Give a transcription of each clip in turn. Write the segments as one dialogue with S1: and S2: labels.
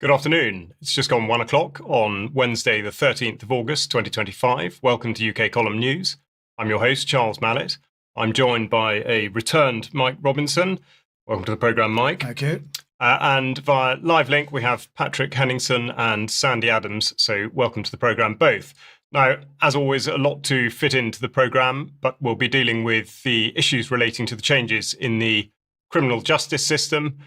S1: Good afternoon. It's just gone 1 o'clock on Wednesday, the 13th of August, 2025. Welcome to UK Column News. I'm your host, Charles Mallet. I'm joined by a returned Mike Robinson. Welcome to the programme, Mike.
S2: Thank you.
S1: And via live link, we have Patrick Henningsen and Sandy Adams. So welcome to the programme, both. Now, as always, a lot to fit into the programme, but we'll be dealing with the issues relating to the changes in the criminal justice system,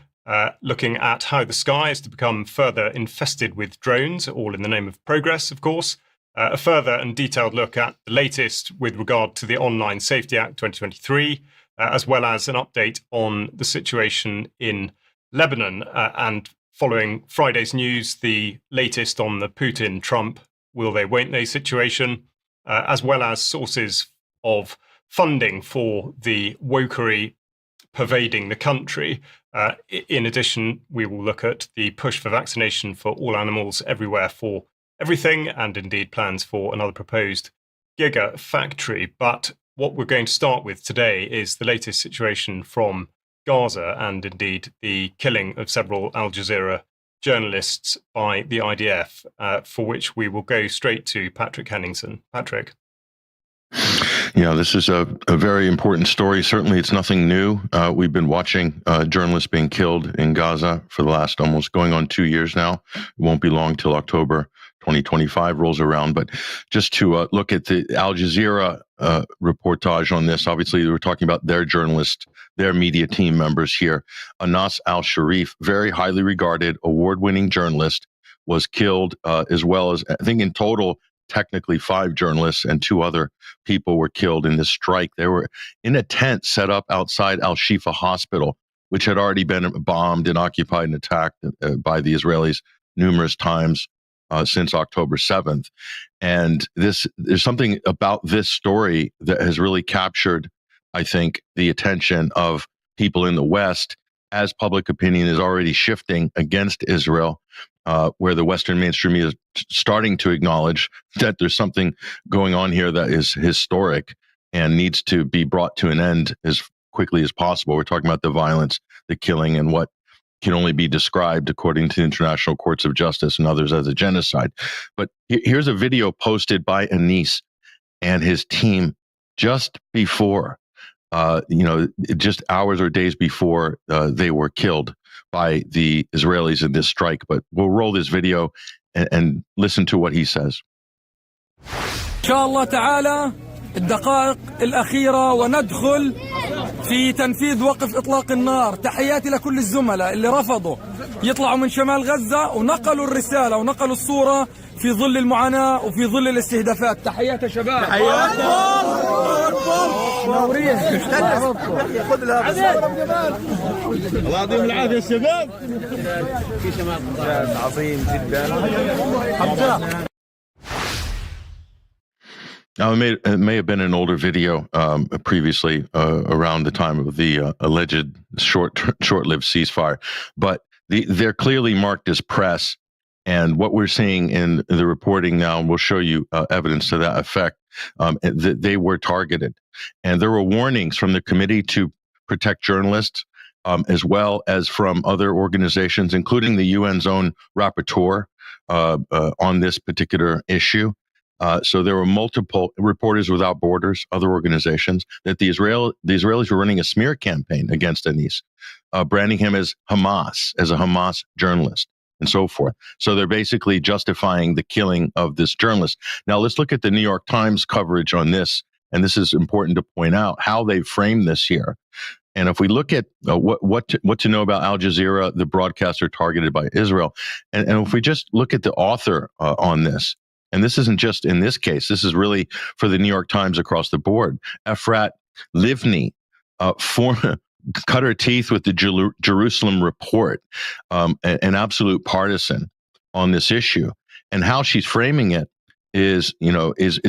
S1: looking at how the sky is to become further infested with drones, all in the name of progress, of course. A further and detailed look at the latest with regard to the Online Safety Act 2023, as well as an update on the situation in Lebanon. And following Friday's news, the latest on the Putin-Trump will they, won't they situation, as well as sources of funding for the wokery pervading the country. In addition, we will look at the push for vaccination for all animals everywhere for everything, and indeed plans for another proposed gigafactory. But what we're going to start with today is the latest situation from Gaza, and indeed the killing of several Al Jazeera journalists by the IDF, for which we will go straight to Patrick Henningsen. Patrick.
S3: Yeah, this is a very important story. Certainly, it's nothing new. We've been watching journalists being killed in Gaza for the last almost going on 2 years now. It won't be long till October 2025 rolls around. But just to look at the Al Jazeera reportage on this, obviously, we're talking about their journalists, their media team members here. Anas al-Sharif, very highly regarded, award-winning journalist, was killed, as well as, I think in total, technically 5 journalists and 2 other people were killed in this strike. They were in a tent set up outside Al-Shifa Hospital, which had already been bombed and occupied and attacked by the Israelis numerous times since October 7th. And there's something about this story that has really captured, I think, the attention of people in the West, as public opinion is already shifting against Israel, where the Western mainstream media is starting to acknowledge that there's something going on here that is historic and needs to be brought to an end as quickly as possible. We're talking about the violence, the killing, and what can only be described, according to international courts of justice and others, as a genocide. But here's a video posted by Anis and his team just before, just hours or days before they were killed by the Israelis in this strike. But we'll roll this video and listen to what he says.
S4: إن شاء الله تعالى الدقائق الأخيرة وندخل في تنفيذ وقف إطلاق النار. تحياتي لكل الزملاء اللي رفضوا يطلعوا من شمال غزة ونقلوا الرسالة ونقلوا الصورة في ظل المعاناة وفي ظل الاستهدافات. تحيات يا شباب. تحيات. منورين. خذ الله يعطيهم العافية الشباب. عظيم جدا.
S3: Now, it may have been an older video previously around the time of the alleged short-lived ceasefire, but they're clearly marked as press. And what we're seeing in the reporting now, and we'll show you evidence to that effect, that they were targeted. And there were warnings from the Committee to Protect Journalists, as well as from other organizations, including the UN's own rapporteur on this particular issue. So there were multiple Reporters Without Borders, other organizations, that the Israelis were running a smear campaign against Anis, branding him as a Hamas journalist, and so forth. So they're basically justifying the killing of this journalist. Now let's look at the New York Times coverage on this, and this is important to point out how they framed this here. And if we look at what to know about Al Jazeera, the broadcaster targeted by Israel, and if we just look at the author on this, and this isn't just in this case, this is really for the New York Times across the board. Efrat Livni cut her teeth with the Jerusalem Report, an absolute partisan on this issue. And how she's framing it is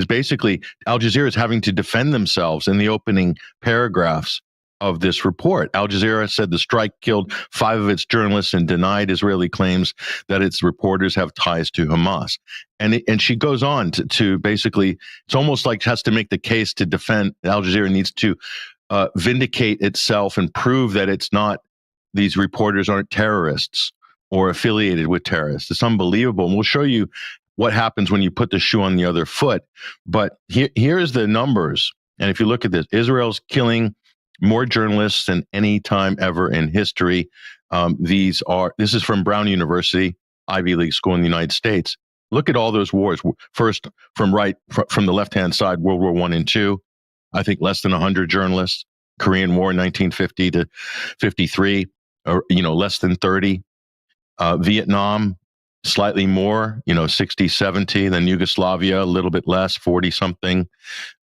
S3: basically Al Jazeera is having to defend themselves in the opening paragraphs of this report. Al Jazeera said the strike killed 5 of its journalists and denied Israeli claims that its reporters have ties to Hamas. And she goes on to basically, it's almost like has to make the case to defend. Al Jazeera needs to vindicate itself and prove that it's not, these reporters aren't terrorists or affiliated with terrorists. It's unbelievable. And we'll show you what happens when you put the shoe on the other foot. But here's the numbers. And if you look at this, Israel's killing more journalists than any time ever in history. This is from Brown University, Ivy League school in the United States. Look at all those wars. First, from the left-hand side, World War I and II, I think less than 100 journalists. Korean War, 1950 to 53, or, less than 30. Vietnam, slightly more, 60, 70. Then Yugoslavia, a little bit less, 40 something.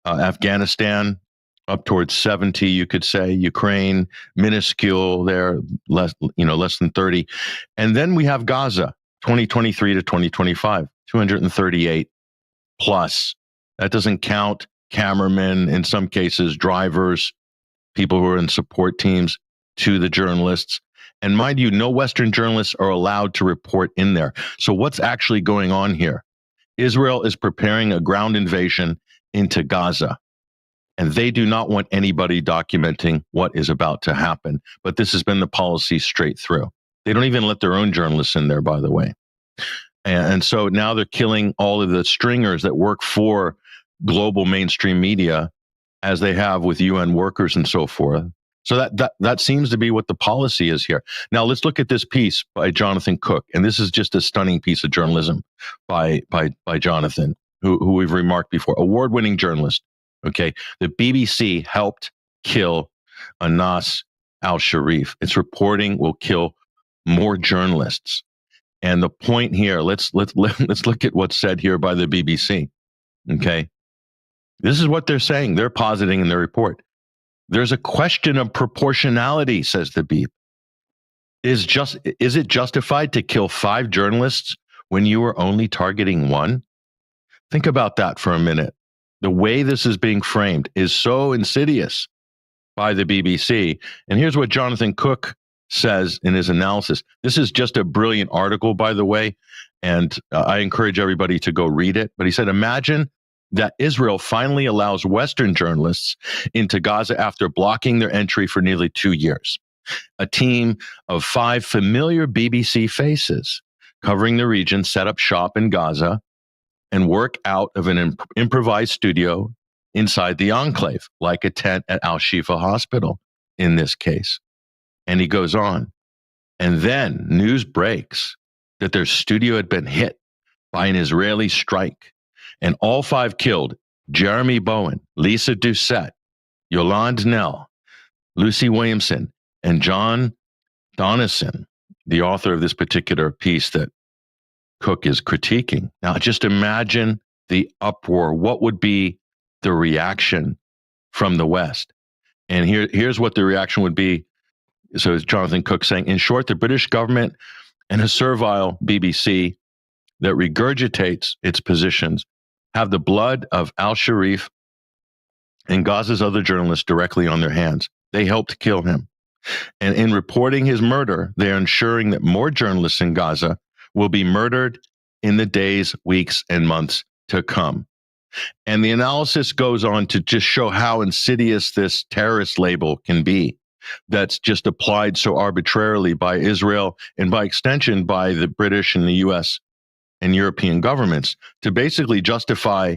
S3: Afghanistan, up towards 70, you could say. Ukraine, minuscule there, less than 30. And then we have Gaza, 2023 to 2025, 238 plus. That doesn't count cameramen, in some cases, drivers, people who are in support teams to the journalists. And mind you, no Western journalists are allowed to report in there. So what's actually going on here? Israel is preparing a ground invasion into Gaza. And they do not want anybody documenting what is about to happen. But this has been the policy straight through. They don't even let their own journalists in there, by the way. And so now they're killing all of the stringers that work for global mainstream media, as they have with UN workers and so forth. So that seems to be what the policy is here. Now let's look at this piece by Jonathan Cook. And this is just a stunning piece of journalism by Jonathan, who we've remarked before, award-winning journalist. Okay, the BBC helped kill Anas al-Sharif. Its reporting will kill more journalists. And the point here, let's look at what's said here by the BBC. Okay, this is what they're saying. They're positing in their report. There's a question of proportionality, says the Beep. Is it justified to kill 5 journalists when you were only targeting 1? Think about that for a minute. The way this is being framed is so insidious by the BBC. And here's what Jonathan Cook says in his analysis. This is just a brilliant article, by the way, and I encourage everybody to go read it. But he said, imagine that Israel finally allows Western journalists into Gaza after blocking their entry for nearly 2 years. A team of 5 familiar BBC faces covering the region set up shop in Gaza and work out of an improvised studio inside the enclave, like a tent at Al-Shifa Hospital in this case. And he goes on. And then news breaks that their studio had been hit by an Israeli strike. And all 5 killed: Jeremy Bowen, Lisa Doucette, Yolande Nell, Lucy Williamson, and John Donison, the author of this particular piece that Cook is critiquing. Now, just imagine the uproar. What would be the reaction from the West? And here's what the reaction would be. So it's Jonathan Cook saying, in short, the British government and a servile BBC that regurgitates its positions have the blood of al-Sharif and Gaza's other journalists directly on their hands. They helped kill him. And in reporting his murder, they are ensuring that more journalists in Gaza will be murdered in the days, weeks, and months to come. And the analysis goes on to just show how insidious this terrorist label can be, that's just applied so arbitrarily by Israel and by extension by the British and the US and European governments to basically justify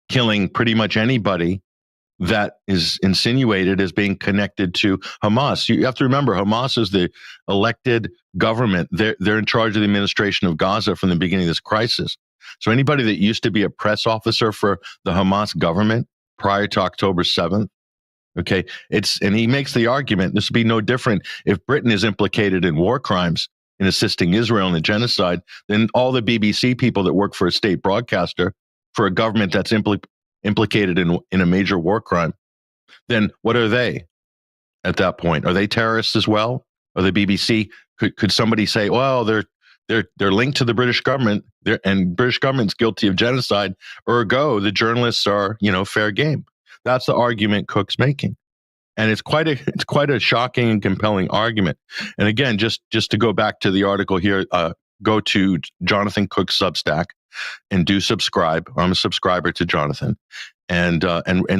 S3: killing pretty much anybody that is insinuated as being connected to Hamas. You have to remember, Hamas is the elected government. They're in charge of the administration of Gaza from the beginning of this crisis. So anybody that used to be a press officer for the Hamas government prior to October 7th, okay, and he makes the argument, this would be no different if Britain is implicated in war crimes in assisting Israel in the genocide, then all the BBC people that work for a state broadcaster for a government that's implicated in a major war crime, then what are they at that point? Are they terrorists as well? Or the BBC, could somebody say, well, they're linked to the British government, and British government's guilty of genocide, ergo the journalists are, fair game. That's the argument Cook's making. And it's quite a shocking and compelling argument. And again, just to go back to the article here, go to Jonathan Cook's Substack and do subscribe. I'm a subscriber to Jonathan, and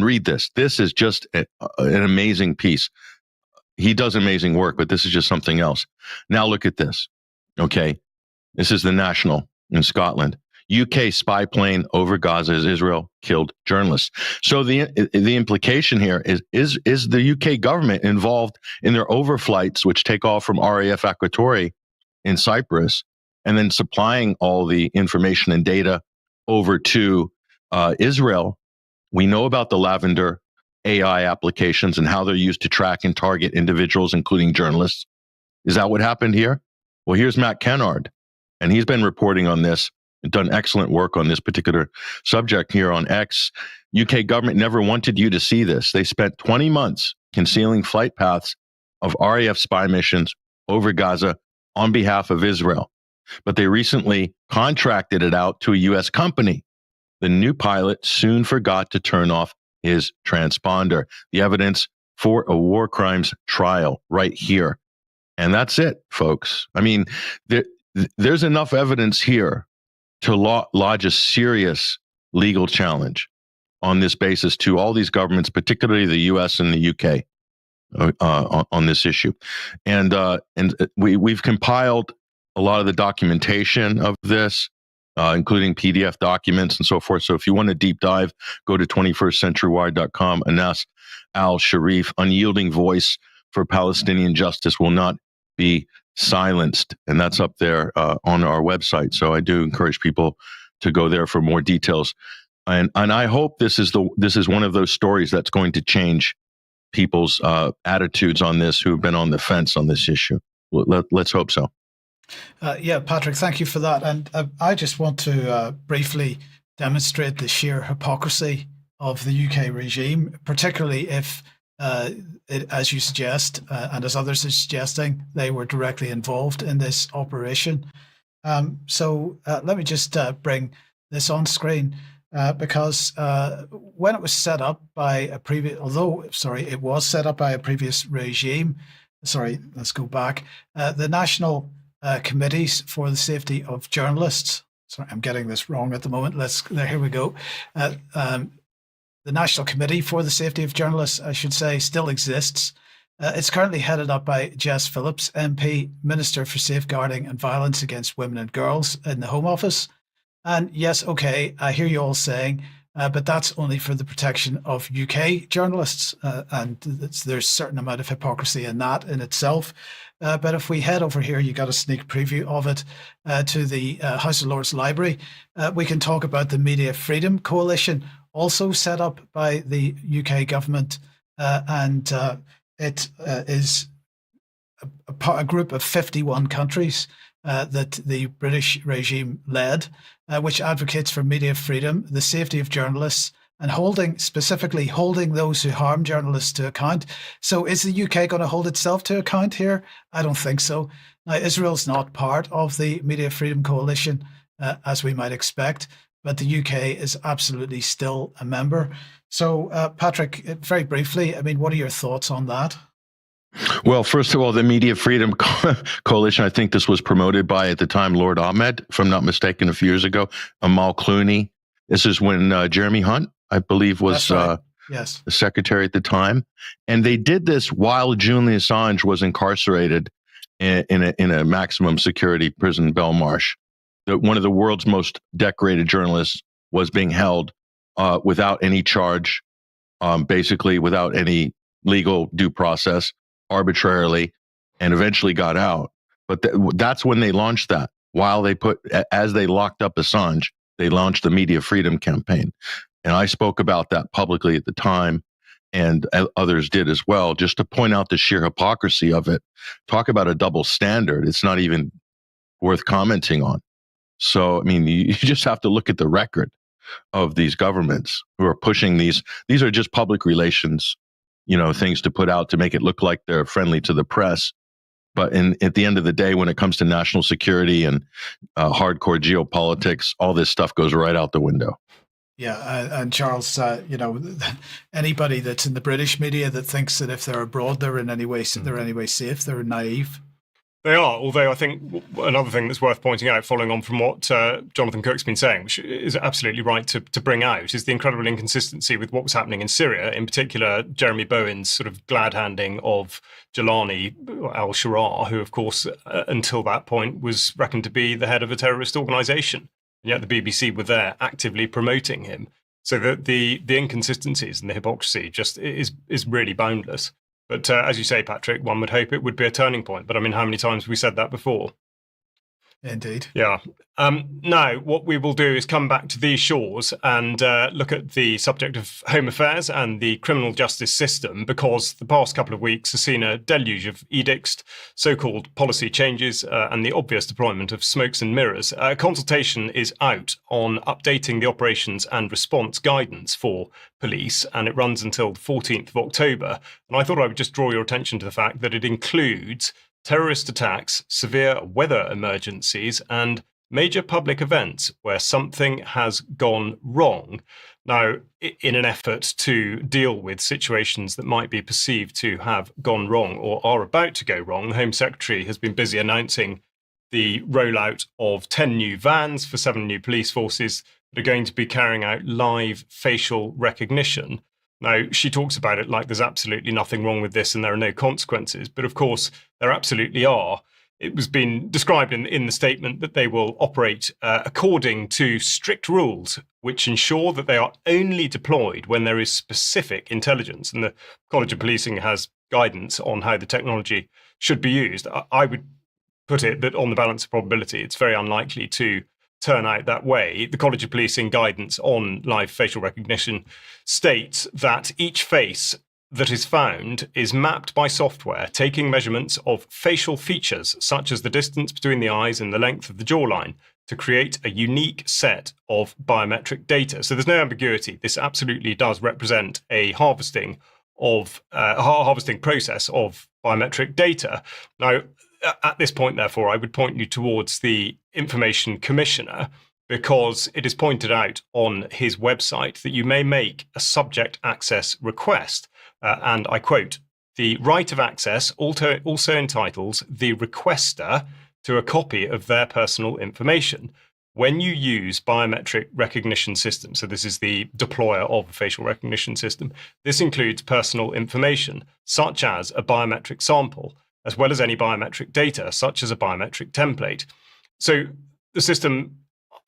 S3: read this. This is just an amazing piece. He does amazing work, but this is just something else. Now look at this. Okay. This is the National in Scotland. UK spy plane over Gaza as Israel killed journalists. So the implication here is the UK government involved in their overflights, which take off from RAF Akrotiri in Cyprus, and then supplying all the information and data over to Israel. We know about the Lavender AI applications and how they're used to track and target individuals, including journalists. Is that what happened here? Well, here's Matt Kennard, and he's been reporting on this and done excellent work on this particular subject here on X. UK government never wanted you to see this. They spent 20 months concealing flight paths of RAF spy missions over Gaza on behalf of Israel. But they recently contracted it out to a US company. The new pilot soon forgot to turn off his transponder. The evidence for a war crimes trial right here. And that's it, folks. I mean, there's enough evidence here to lodge a serious legal challenge on this basis to all these governments, particularly the US and the UK, on this issue. And we've compiled a lot of the documentation of this, including PDF documents and so forth. So if you want to deep dive, go to 21stcenturywire.com. Anas al-Sharif, unyielding voice for Palestinian justice, will not be silenced, and that's up there on our website. So I do encourage people to go there for more details. And I hope this is one of those stories that's going to change people's attitudes on this who've been on the fence on this issue. Let's hope so.
S2: Yeah, Patrick, thank you for that. And I just want to briefly demonstrate the sheer hypocrisy of the UK regime, particularly if, as you suggest, and as others are suggesting, they were directly involved in this operation. So let me just bring this on screen because when it was set up by a previous, it was set up by a previous regime. Sorry, let's go back. The National Committees for the Safety of Journalists. Sorry, I'm getting this wrong at the moment. Here we go. The National Committee for the Safety of Journalists, I should say, still exists. It's currently headed up by Jess Phillips, MP, Minister for Safeguarding and Violence Against Women and Girls in the Home Office. And yes, okay, I hear you all saying, but that's only for the protection of UK journalists. And there's a certain amount of hypocrisy in that in itself. But if we head over here, you got a sneak preview of it to the House of Lords Library. We can talk about the Media Freedom Coalition, also set up by the UK government. And it is a group of 51 countries that the British regime led, which advocates for media freedom, the safety of journalists, and specifically holding those who harm journalists to account. So is the UK going to hold itself to account here? I don't think so. Now, Israel's not part of the Media Freedom Coalition, as we might expect, but the UK is absolutely still a member. So, Patrick, very briefly, I mean, what are your thoughts on that?
S3: Well, first of all, the Media Freedom Coalition, I think this was promoted by, at the time, Lord Ahmed, if I'm not mistaken, a few years ago, Amal Clooney. This is when Jeremy Hunt, I believe, was
S2: right. Yes.
S3: the secretary at the time. And they did this while Julian Assange was incarcerated in a maximum security prison, Belmarsh. One of the world's most decorated journalists was being held without any charge, basically without any legal due process, arbitrarily, and eventually got out. But that's when they launched that. As they locked up Assange, they launched the Media Freedom Campaign. And I spoke about that publicly at the time, and others did as well, just to point out the sheer hypocrisy of it. Talk about a double standard. It's not even worth commenting on. So, I mean, you just have to look at the record of these governments who are pushing these. These are just public relations, things to put out to make it look like they're friendly to the press. But at the end of the day, when it comes to national security and hardcore geopolitics, all this stuff goes right out the window.
S2: Yeah, and Charles, anybody that's in the British media that thinks that if they're abroad they're in any way safe, they're naive.
S1: They are, although I think another thing that's worth pointing out, following on from what Jonathan Cook's been saying, which is absolutely right to bring out, is the incredible inconsistency with what was happening in Syria, in particular Jeremy Bowen's sort of glad-handing of Jelani al-Sharaa, who, of course, until that point was reckoned to be the head of a terrorist organisation. And yet the BBC were there actively promoting him. So the inconsistencies and the hypocrisy just is really boundless. But as you say, Patrick, one would hope it would be a turning point. But I mean, how many times have we said that before?
S2: Indeed.
S1: Yeah. Now, what we will do is come back to these shores and look at the subject of home affairs and the criminal justice system, because the past couple of weeks has seen a deluge of edicts, so-called policy changes, and the obvious deployment of smokes and mirrors. A consultation is out on updating the operations and response guidance for police, and it runs until the 14th of October. And I thought I would just draw your attention to the fact that it includes terrorist attacks, severe weather emergencies, and major public events where something has gone wrong. Now, in an effort to deal with situations that might be perceived to have gone wrong or are about to go wrong, the Home Secretary has been busy announcing the rollout of 10 new vans for 7 new police forces that are going to be carrying out live facial recognition. Now, she talks about it like there's absolutely nothing wrong with this and there are no consequences, but of course there absolutely are. It was been described in the statement that they will operate according to strict rules, which ensure that they are only deployed when there is specific intelligence. And the College of Policing has guidance on how the technology should be used. I would put it that on the balance of probability, it's very unlikely to turn out that way. The College of Policing guidance on live facial recognition states that each face that is found is mapped by software, taking measurements of facial features, such as the distance between the eyes and the length of the jawline, to create a unique set of biometric data. So there's no ambiguity. This absolutely does represent a harvesting process of biometric data. Now, at this point, therefore, I would point you towards the Information Commissioner, because it is pointed out on his website that you may make a subject access request. And I quote, "The right of access also entitles the requester to a copy of their personal information. When you use biometric recognition systems," so this is the deployer of a facial recognition system, "this includes personal information, such as a biometric sample, as well as any biometric data, such as a biometric template." So the system,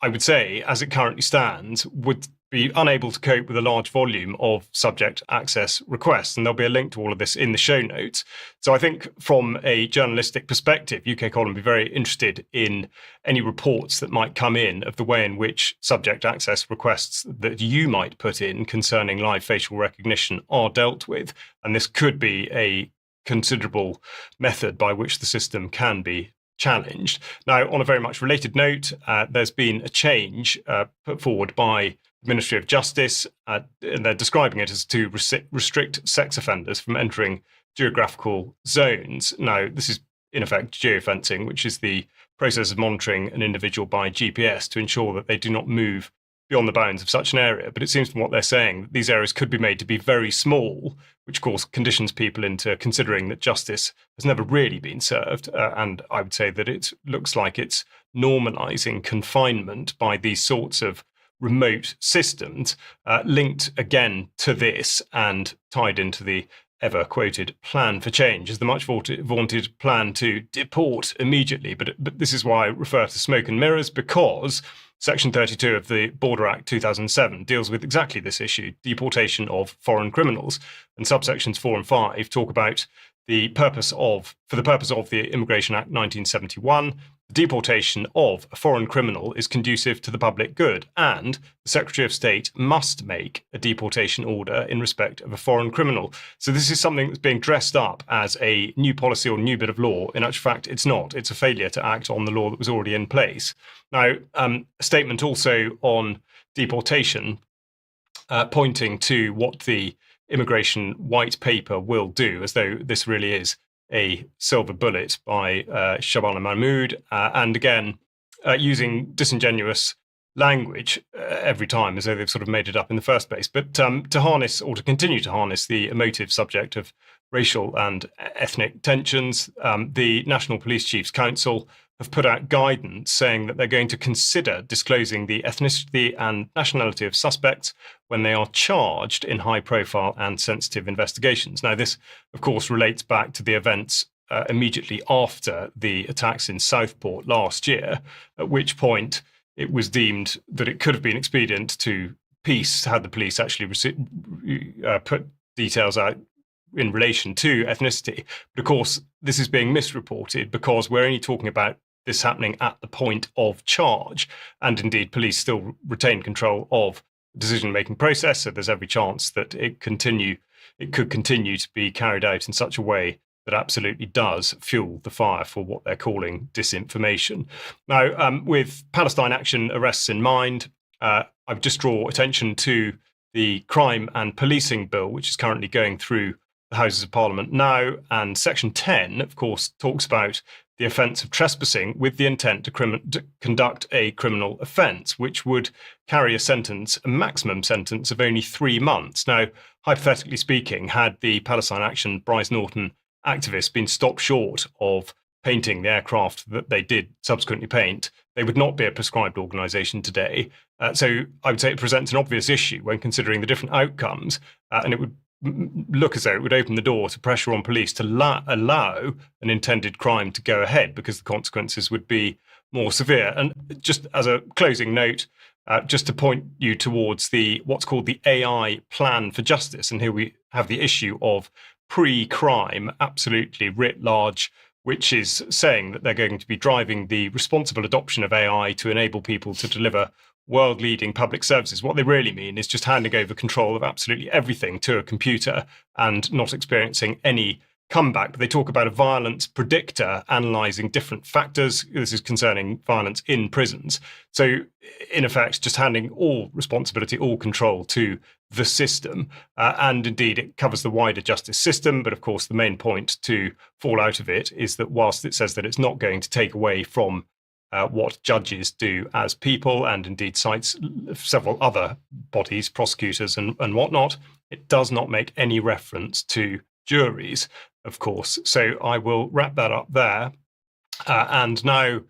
S1: I would say, as it currently stands, would be unable to cope with a large volume of subject access requests. And there'll be a link to all of this in the show notes. So I think from a journalistic perspective, UK Column will be very interested in any reports that might come in of the way in which subject access requests that you might put in concerning live facial recognition are dealt with. And this could be a considerable method by which the system can be challenged. Now, on a very much related note, there's been a change put forward by the Ministry of Justice, and they're describing it as to restrict sex offenders from entering geographical zones. Now, this is in effect geofencing, which is the process of monitoring an individual by GPS to ensure that they do not move beyond the bounds of such an area. But it seems from what they're saying that these areas could be made to be very small, which of course conditions people into considering that justice has never really been served. And I would say that it looks like it's normalising confinement by these sorts of remote systems, linked again to this and tied into the ever-quoted plan for change is the much vaunted plan to deport immediately. But this is why I refer to smoke and mirrors, because Section 32 of the Border Act 2007 deals with exactly this issue, deportation of foreign criminals. And subsections 4 and 5 talk about for the purpose of the Immigration Act 1971, the deportation of a foreign criminal is conducive to the public good, and the Secretary of State must make a deportation order in respect of a foreign criminal. So this is something that's being dressed up as a new policy or new bit of law. In actual fact, it's not. It's a failure to act on the law that was already in place. Now, a statement also on deportation, pointing to what the immigration white paper will do, as though this really is a silver bullet by Shabana Mahmood, and again, using disingenuous language every time, as though they've sort of made it up in the first place. But to harness, or to continue to harness, the emotive subject of racial and ethnic tensions, the National Police Chiefs Council have put out guidance saying that they're going to consider disclosing the ethnicity and nationality of suspects when they are charged in high-profile and sensitive investigations. Now, this, of course, relates back to the events immediately after the attacks in Southport last year, at which point it was deemed that it could have been expedient to had the police actually put details out in relation to ethnicity. But of course, this is being misreported because we're only talking about this happening at the point of charge. And indeed, police still retain control of the decision-making process. So there's every chance that it could continue to be carried out in such a way that absolutely does fuel the fire for what they're calling disinformation. Now, with Palestine Action arrests in mind, I would just draw attention to the Crime and Policing Bill, which is currently going through the Houses of Parliament now. And Section 10, of course, talks about the offence of trespassing with the intent to conduct a criminal offence, which would carry a maximum sentence of only 3 months. Now, hypothetically speaking, had the Palestine Action Bryce Norton activists been stopped short of painting the aircraft that they did subsequently paint, they would not be a prescribed organisation today. So I would say it presents an obvious issue when considering the different outcomes, and it would look as though it would open the door to pressure on police to allow an intended crime to go ahead, because the consequences would be more severe. And just as a closing note, just to point you towards what's called the AI Plan for Justice, and here we have the issue of pre-crime absolutely writ large, which is saying that they're going to be driving the responsible adoption of AI to enable people to deliver world-leading public services. What they really mean is just handing over control of absolutely everything to a computer and not experiencing any comeback. But they talk about a violence predictor analysing different factors. This is concerning violence in prisons. So, in effect, just handing all responsibility, all control to the system. And indeed, it covers the wider justice system. But of course, the main point to fall out of it is that whilst it says that it's not going to take away from what judges do as people, and indeed cites several other bodies, prosecutors and whatnot, it does not make any reference to juries, of course. So I will wrap that up there. And now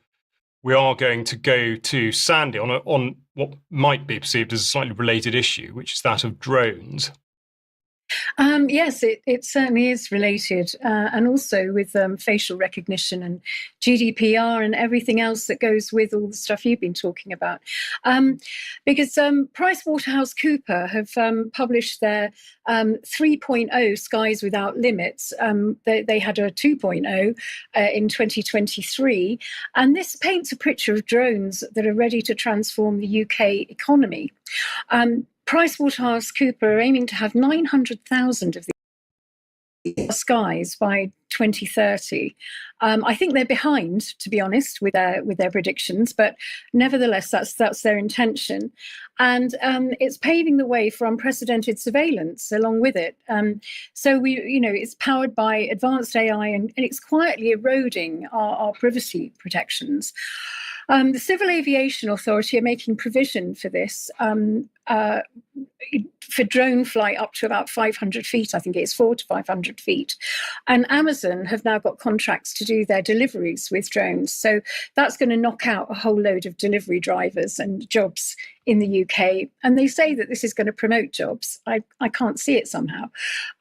S1: we are going to go to Sandy on what might be perceived as a slightly related issue, which is that of drones.
S5: Yes, it certainly is related, and also with facial recognition and GDPR and everything else that goes with all the stuff you've been talking about. Because PricewaterhouseCoopers have published their 3.0 Skies Without Limits. They had a 2.0 in 2023, and this paints a picture of drones that are ready to transform the UK economy. PricewaterhouseCoopers are aiming to have 900,000 of these skies by 2030. I think they're behind, to be honest, with their predictions, but nevertheless, that's their intention, and it's paving the way for unprecedented surveillance along with it. So it's powered by advanced AI, and it's quietly eroding our privacy protections. The Civil Aviation Authority are making provision for this, for drone flight up to about 500 feet. I think it's 400 to 500 feet. And Amazon have now got contracts to do their deliveries with drones. So that's going to knock out a whole load of delivery drivers and jobs in the UK. And they say that this is going to promote jobs. I can't see it somehow.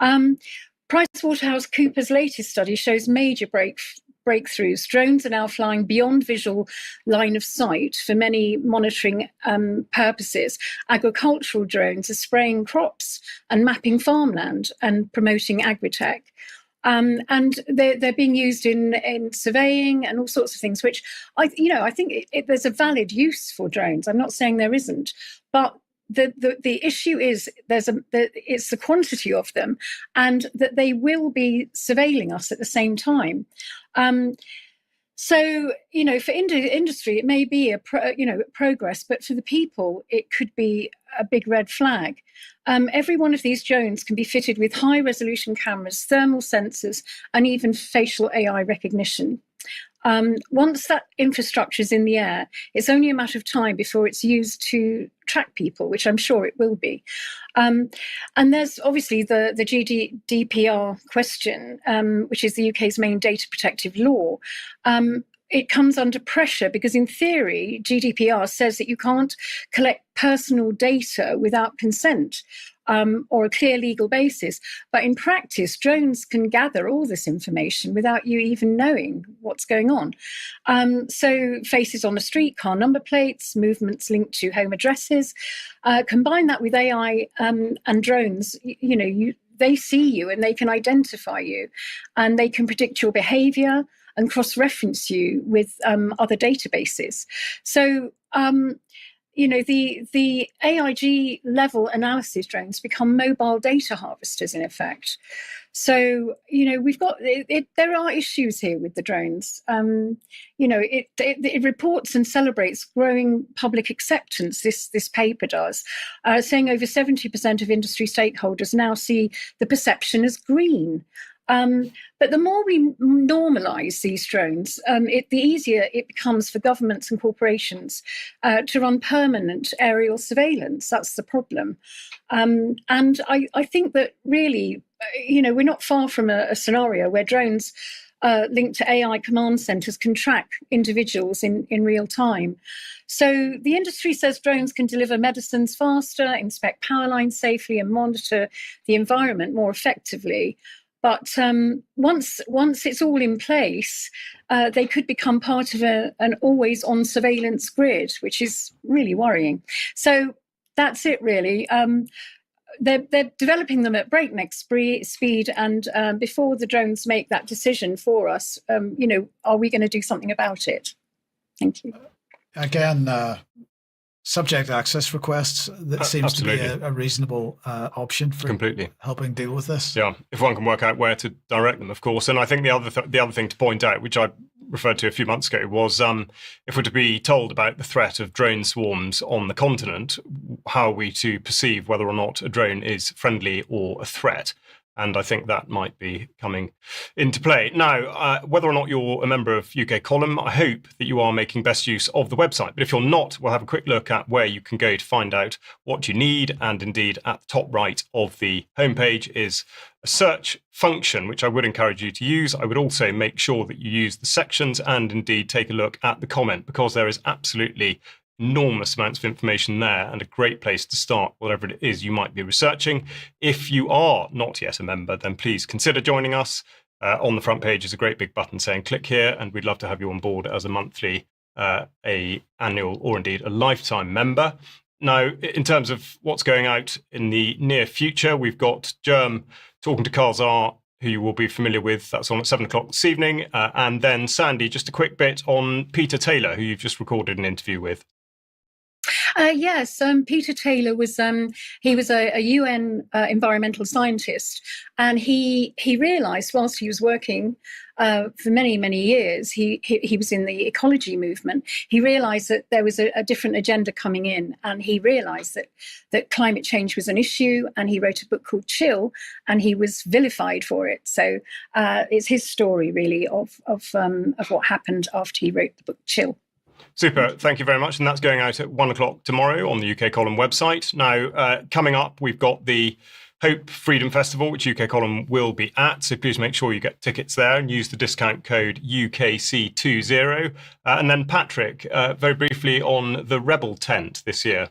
S5: PricewaterhouseCoopers' latest study shows major breakthroughs. Drones are now flying beyond visual line of sight for many monitoring purposes. Agricultural drones are spraying crops and mapping farmland and promoting agritech. And they're being used in surveying and all sorts of things, which I think there's a valid use for drones. I'm not saying there isn't, but the issue is it's the quantity of them, and that they will be surveilling us at the same time. So, for industry, it may be progress, but for the people, it could be a big red flag. Every one of these drones can be fitted with high resolution cameras, thermal sensors, and even facial AI recognition. Once that infrastructure is in the air, it's only a matter of time before it's used to track people, which I'm sure it will be. And there's obviously the GDPR question, which is the UK's main data protective law. It comes under pressure because, in theory, GDPR says that you can't collect personal data without consent or a clear legal basis. But in practice, drones can gather all this information without you even knowing what's going on. So faces on a street, car number plates, movements linked to home addresses. Combine that with AI and drones, they see you and they can identify you and they can predict your behavior and cross-reference you with other databases. So, the AIG level analysis drones become mobile data harvesters, in effect. So, we've got there are issues here with the drones. It reports and celebrates growing public acceptance. This paper does, saying over 70% of industry stakeholders now see the perception as green. But the more we normalise these drones, the easier it becomes for governments and corporations to run permanent aerial surveillance. That's the problem. And I think that really, we're not far from a scenario where drones linked to AI command centres can track individuals in real time. So the industry says drones can deliver medicines faster, inspect power lines safely, and monitor the environment more effectively. But once it's all in place, they could become part of an always-on surveillance grid, which is really worrying. So that's it, really. They're developing them at breakneck speed, and before the drones make that decision for us, are we going to do something about it? Thank you.
S2: Again, subject access requests, that seems
S1: Absolutely.
S2: to be a reasonable option for
S1: Completely
S2: helping deal with this.
S1: Yeah, if one can work out where to direct them, of course. And I think the other thing to point out, which I referred to a few months ago, was if we're to be told about the threat of drone swarms on the continent, how are we to perceive whether or not a drone is friendly or a threat? And I think that might be coming into play. Now, whether or not you're a member of UK Column, I hope that you are making best use of the website. But if you're not, we'll have a quick look at where you can go to find out what you need. And indeed, at the top right of the homepage is a search function, which I would encourage you to use. I would also make sure that you use the sections and indeed take a look at the comment, because there is absolutely enormous amounts of information there and a great place to start whatever it is you might be researching. If you are not yet a member, then please consider joining us. On the front page is a great big button saying click here, and we'd love to have you on board as a monthly, a annual, or indeed a lifetime member. Now, in terms of what's going out in the near future, we've got Germ talking to Carl Czar, who you will be familiar with. That's on at 7 o'clock this evening. And then Sandy, just a quick bit on Peter Taylor, who you've just recorded an interview with.
S5: Yes, Peter Taylor was he was a UN environmental scientist, and he realised whilst he was working for many years, he was in the ecology movement. He realised that there was a different agenda coming in, and he realised that climate change was an issue. And he wrote a book called Chill, and he was vilified for it. So it's his story really of what happened after he wrote the book Chill.
S1: Super. Thank you very much. And that's going out at 1 o'clock tomorrow on the UK Column website. Now, coming up, we've got the Hope Freedom Festival, which UK Column will be at. So please make sure you get tickets there and use the discount code UKC20. And then Patrick, very briefly on the Rebel tent this year.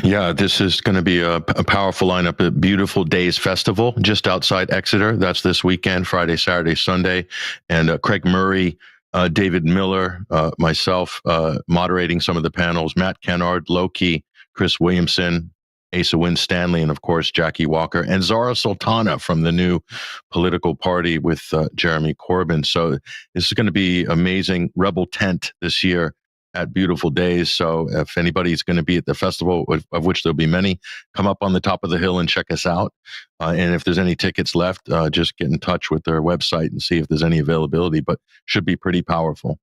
S3: Yeah, this is going to be a powerful lineup. A Beautiful Days Festival just outside Exeter. That's this weekend, Friday, Saturday, Sunday. And Craig Murray, David Miller, myself, moderating some of the panels, Matt Kennard, Loki, Chris Williamson, Asa Winstanley, and of course, Jackie Walker, and Zara Sultana from the new political party with Jeremy Corbyn. So this is going to be amazing. Rebel tent this year at Beautiful Days. So if anybody's going to be at the festival, of which there'll be many, come up on the top of the hill and check us out. And if there's any tickets left, just get in touch with their website and see if there's any availability, but should be pretty powerful.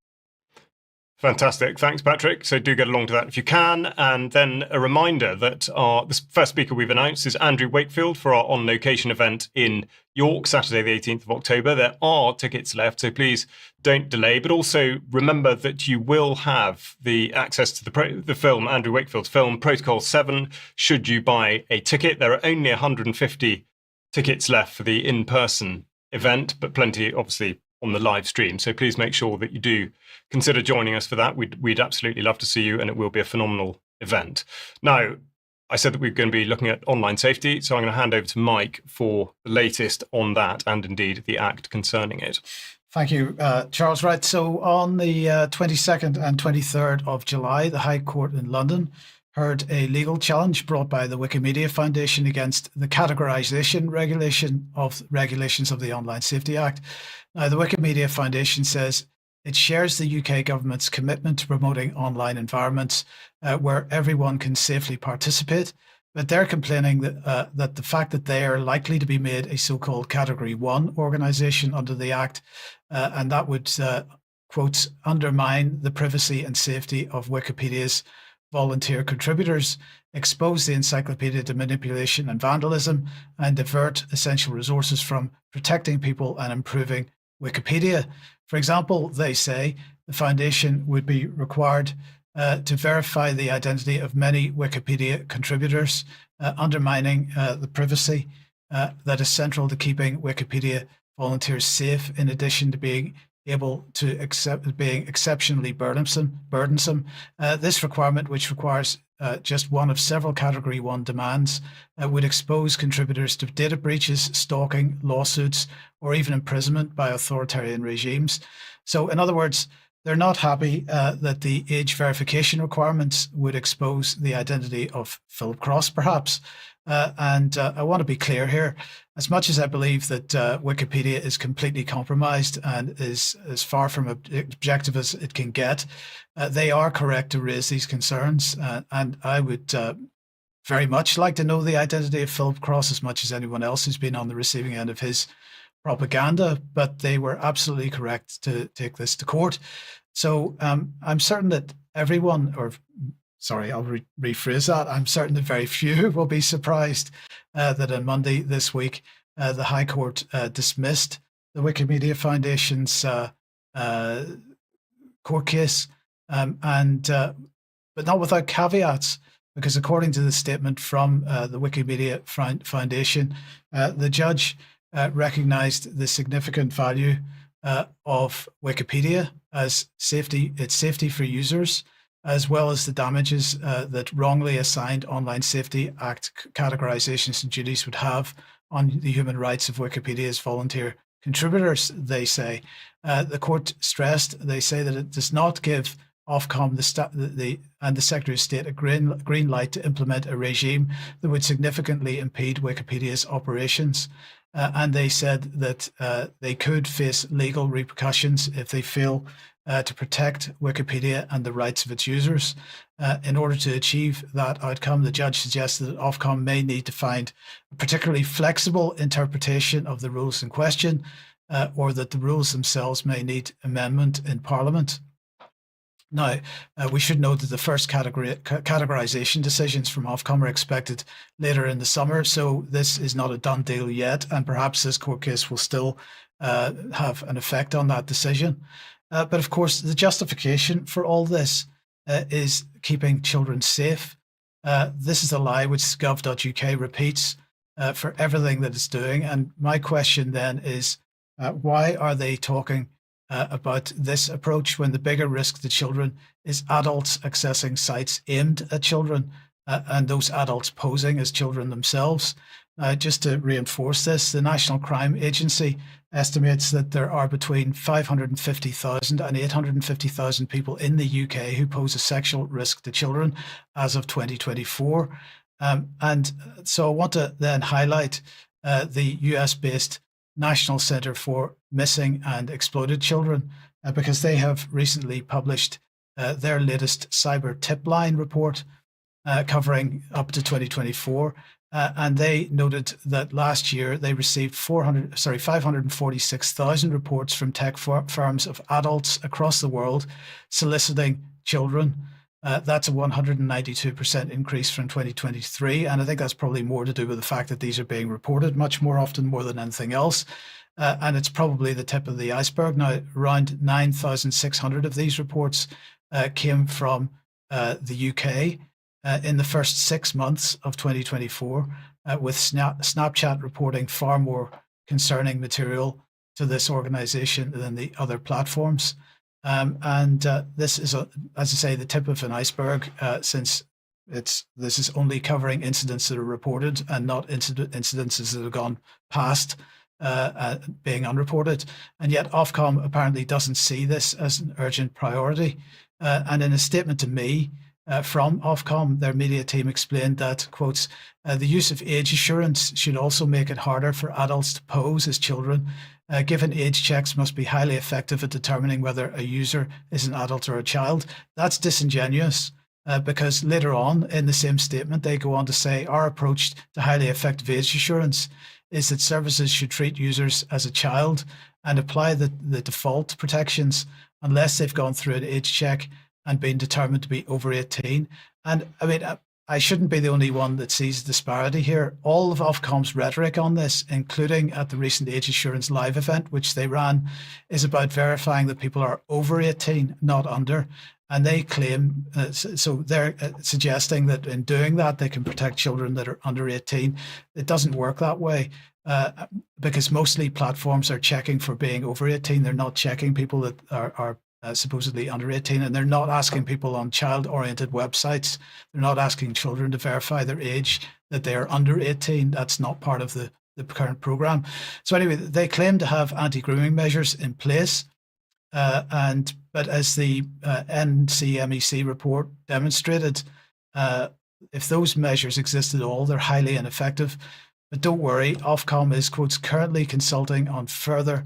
S1: Fantastic. Thanks, Patrick. So do get along to that if you can. And then a reminder that the first speaker we've announced is Andrew Wakefield for our On Location event in York, Saturday, the 18th of October. There are tickets left, so please don't delay. But also remember that you will have the access to the film, Andrew Wakefield's film, Protocol 7, should you buy a ticket. There are only 150 tickets left for the in-person event, but plenty, obviously, on the live stream. So please make sure that you do consider joining us for that. We'd absolutely love to see you, and it will be a phenomenal event. Now, I said that we're going to be looking at online safety, so I'm going to hand over to Mike for the latest on that and indeed the act concerning it.
S2: Thank you, Charles. Right. So on the 22nd and 23rd of July, the High Court in London heard a legal challenge brought by the Wikimedia Foundation against the categorization regulations of the Online Safety Act. Now, the Wikimedia Foundation says it shares the UK government's commitment to promoting online environments where everyone can safely participate, but they're complaining that the fact that they are likely to be made a so-called Category 1 organisation under the Act, and that would, quote, undermine the privacy and safety of Wikipedia's volunteer contributors, expose the encyclopedia to manipulation and vandalism, and divert essential resources from protecting people and improving Wikipedia. For example, they say the foundation would be required to verify the identity of many Wikipedia contributors, undermining the privacy that is central to keeping Wikipedia volunteers safe, in addition to being able to being exceptionally burdensome. This requirement, which requires just one of several Category 1 demands, would expose contributors to data breaches, stalking, lawsuits, or even imprisonment by authoritarian regimes. So, in other words, they're not happy that the age verification requirements would expose the identity of Philip Cross, perhaps. And I want to be clear here. As much as I believe that Wikipedia is completely compromised and is as far from objective as it can get, they are correct to raise these concerns. And I would very much like to know the identity of Philip Cross as much as anyone else who's been on the receiving end of his propaganda, but they were absolutely correct to take this to court. So I'm certain that everyone, or sorry, I'll rephrase that. I'm certain that very few will be surprised that on Monday this week, the High Court dismissed the Wikimedia Foundation's court case, but not without caveats, because according to the statement from the Wikimedia Foundation, the judge recognized the significant value of Wikipedia as its safety for users, as well as the damages that wrongly assigned Online Safety Act categorizations and duties would have on the human rights of Wikipedia's volunteer contributors, they say. The court stressed, they say, that it does not give Ofcom and the Secretary of State a green light to implement a regime that would significantly impede Wikipedia's operations. And they said that they could face legal repercussions if they fail to protect Wikipedia and the rights of its users. In order to achieve that outcome, the judge suggested that Ofcom may need to find a particularly flexible interpretation of the rules in question, or that the rules themselves may need amendment in Parliament. Now, we should note that the first categorization decisions from Ofcom are expected later in the summer, so this is not a done deal yet, and perhaps this court case will still have an effect on that decision. But of course, the justification for all this is keeping children safe. This is a lie which gov.uk repeats for everything that it's doing. And my question then is, why are they talking about this approach when the bigger risk to children is adults accessing sites aimed at children and those adults posing as children themselves? Just to reinforce this, the National Crime Agency estimates that there are between 550,000 and 850,000 people in the UK who pose a sexual risk to children as of 2024. And so I want to then highlight the US-based National Center for Missing and Exploited Children, because they have recently published their latest cyber tip line report covering up to 2024. And they noted that last year they received 546,000 reports from tech firms of adults across the world soliciting children. That's a 192% increase from 2023. And I think that's probably more to do with the fact that these are being reported much more often, more than anything else. And it's probably the tip of the iceberg. Now, around 9,600 of these reports came from the UK in the first 6 months of 2024, with Snapchat reporting far more concerning material to this organization than the other platforms. This is, as I say, the tip of an iceberg, since this is only covering incidents that are reported and not incidences that have gone past being unreported. And yet Ofcom apparently doesn't see this as an urgent priority. And in a statement to me from Ofcom, their media team explained that, quotes, the use of age assurance should also make it harder for adults to pose as children, given age checks must be highly effective at determining whether a user is an adult or a child. That's disingenuous. Because later on in the same statement, they go on to say our approach to highly effective age assurance is that services should treat users as a child and apply the default protections unless they've gone through an age check and been determined to be over 18. And I mean, I shouldn't be the only one that sees the disparity here. All of Ofcom's rhetoric on this, including at the recent Age Assurance Live event, which they ran, is about verifying that people are over 18, not under. And they claim, so they're suggesting that in doing that, they can protect children that are under 18. It doesn't work that way, because mostly platforms are checking for being over 18. They're not checking people that are supposedly under 18, and they're not asking people on child-oriented websites. They're not asking children to verify their age, that they are under 18. That's not part of the current program. So anyway, they claim to have anti-grooming measures in place. But as the NCMEC report demonstrated, if those measures exist at all, they're highly ineffective. But don't worry, Ofcom is, quotes, currently consulting on further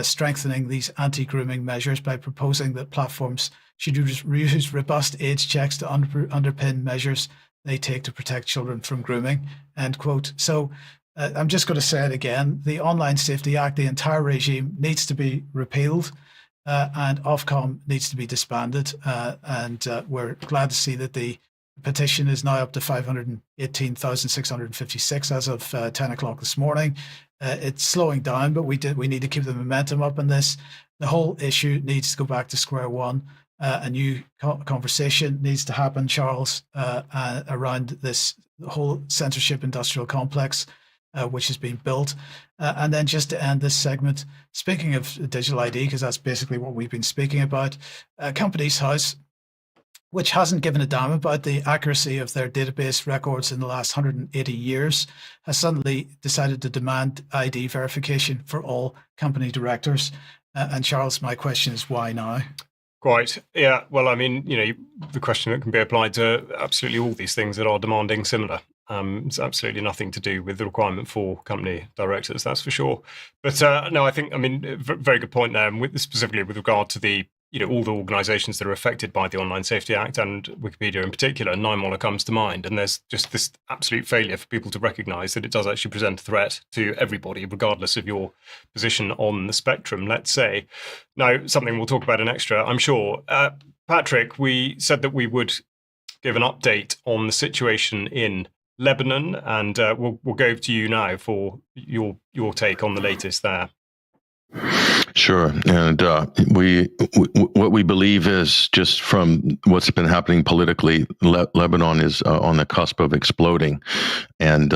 S2: strengthening these anti-grooming measures by proposing that platforms should use robust age checks to underpin measures they take to protect children from grooming, end quote. So I'm just going to say it again. The Online Safety Act, the entire regime, needs to be repealed. And Ofcom needs to be disbanded. And we're glad to see that the petition is now up to 518,656 as of 10 o'clock this morning. It's slowing down, but we need to keep the momentum up in this. The whole issue needs to go back to square one. A new conversation needs to happen, Charles, around this whole censorship industrial complex, which has been built. And then just to end this segment, speaking of digital ID, because that's basically what we've been speaking about, Companies House, which hasn't given a damn about the accuracy of their database records in the last 180 years, has suddenly decided to demand ID verification for all company directors. And Charles, my question is, why now?
S1: Quite. Yeah. Well, I mean, the question that can be applied to absolutely all these things that are demanding similar. It's absolutely nothing to do with the requirement for company directors, that's for sure. But no, I think, very good point there. And specifically with regard to the, all the organisations that are affected by the Online Safety Act and Wikipedia in particular, NIMOLA comes to mind. And there's just this absolute failure for people to recognise that it does actually present a threat to everybody, regardless of your position on the spectrum, let's say. Now, something we'll talk about in extra, I'm sure. Patrick, we said that we would give an update on the situation in Lebanon, and we'll go to you now for your take on the latest there.
S3: Sure, and what we believe is, just from what's been happening politically, Lebanon is on the cusp of exploding, and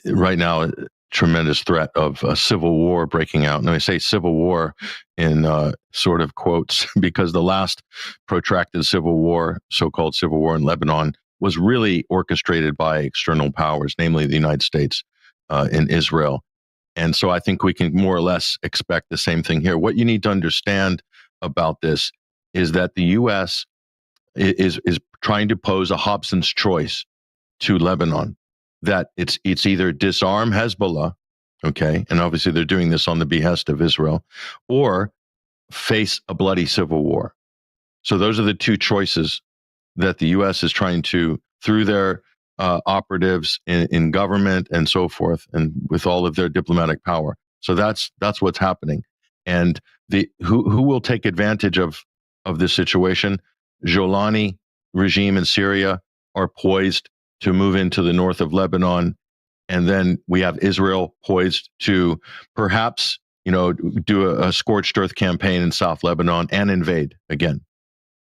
S3: right now, tremendous threat of a civil war breaking out. And I say civil war in sort of quotes, because the last protracted civil war, so-called civil war in Lebanon, was really orchestrated by external powers, namely the United States and Israel. And so I think we can more or less expect the same thing here. What you need to understand about this is that the U.S. is trying to pose a Hobson's choice to Lebanon, that it's either disarm Hezbollah, okay, and obviously they're doing this on the behest of Israel, or face a bloody civil war. So those are the two choices that the U.S. is trying to, through their operatives in government and so forth, and with all of their diplomatic power. So that's what's happening. And who will take advantage of this situation? Jolani regime in Syria are poised to move into the north of Lebanon, and then we have Israel poised to perhaps, do a scorched earth campaign in South Lebanon and invade again.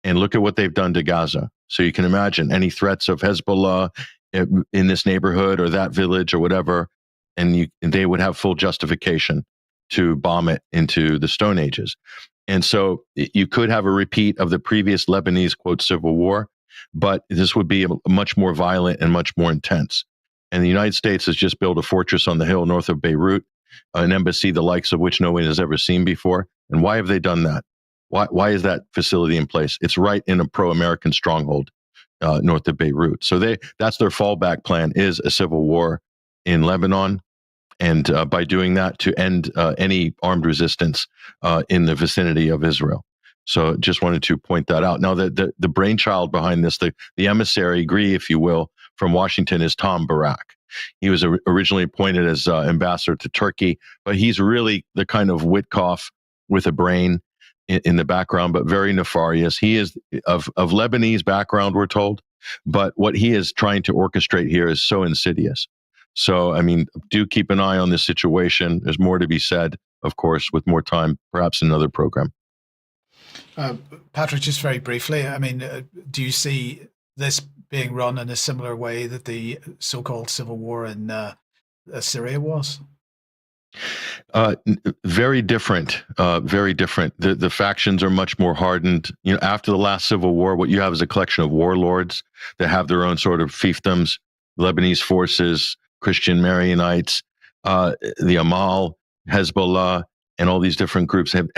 S3: And look at what they've done to Gaza. So you can imagine any threats of Hezbollah in this neighborhood or that village or whatever, and they would have full justification to bomb it into the Stone Ages. And so you could have a repeat of the previous Lebanese, quote, civil war, but this would be much more violent and much more intense. And the United States has just built a fortress on the hill north of Beirut, an embassy the likes of which no one has ever seen before. And why have they done that? Why is that facility in place? It's right in a pro-American stronghold north of Beirut. So that's their fallback plan, is a civil war in Lebanon. And by doing that, to end any armed resistance in the vicinity of Israel. So just wanted to point that out. Now, the brainchild behind this, the emissary, if you will, from Washington is Tom Barak. He was originally appointed as ambassador to Turkey, but he's really the kind of Witkoff with a brain in the background, but very nefarious. He is of Lebanese background, we're told, but what he is trying to orchestrate here is so insidious. So, I mean, do keep an eye on this situation. There's more to be said, of course, with more time, perhaps another program.
S2: Patrick, just very briefly, I mean, do you see this being run in a similar way that the so-called civil war in Syria was?
S3: Very different. Very different. The factions are much more hardened. After the last civil war, what you have is a collection of warlords that have their own sort of fiefdoms, Lebanese forces, Christian Maronites, the Amal, Hezbollah, and all these different groups have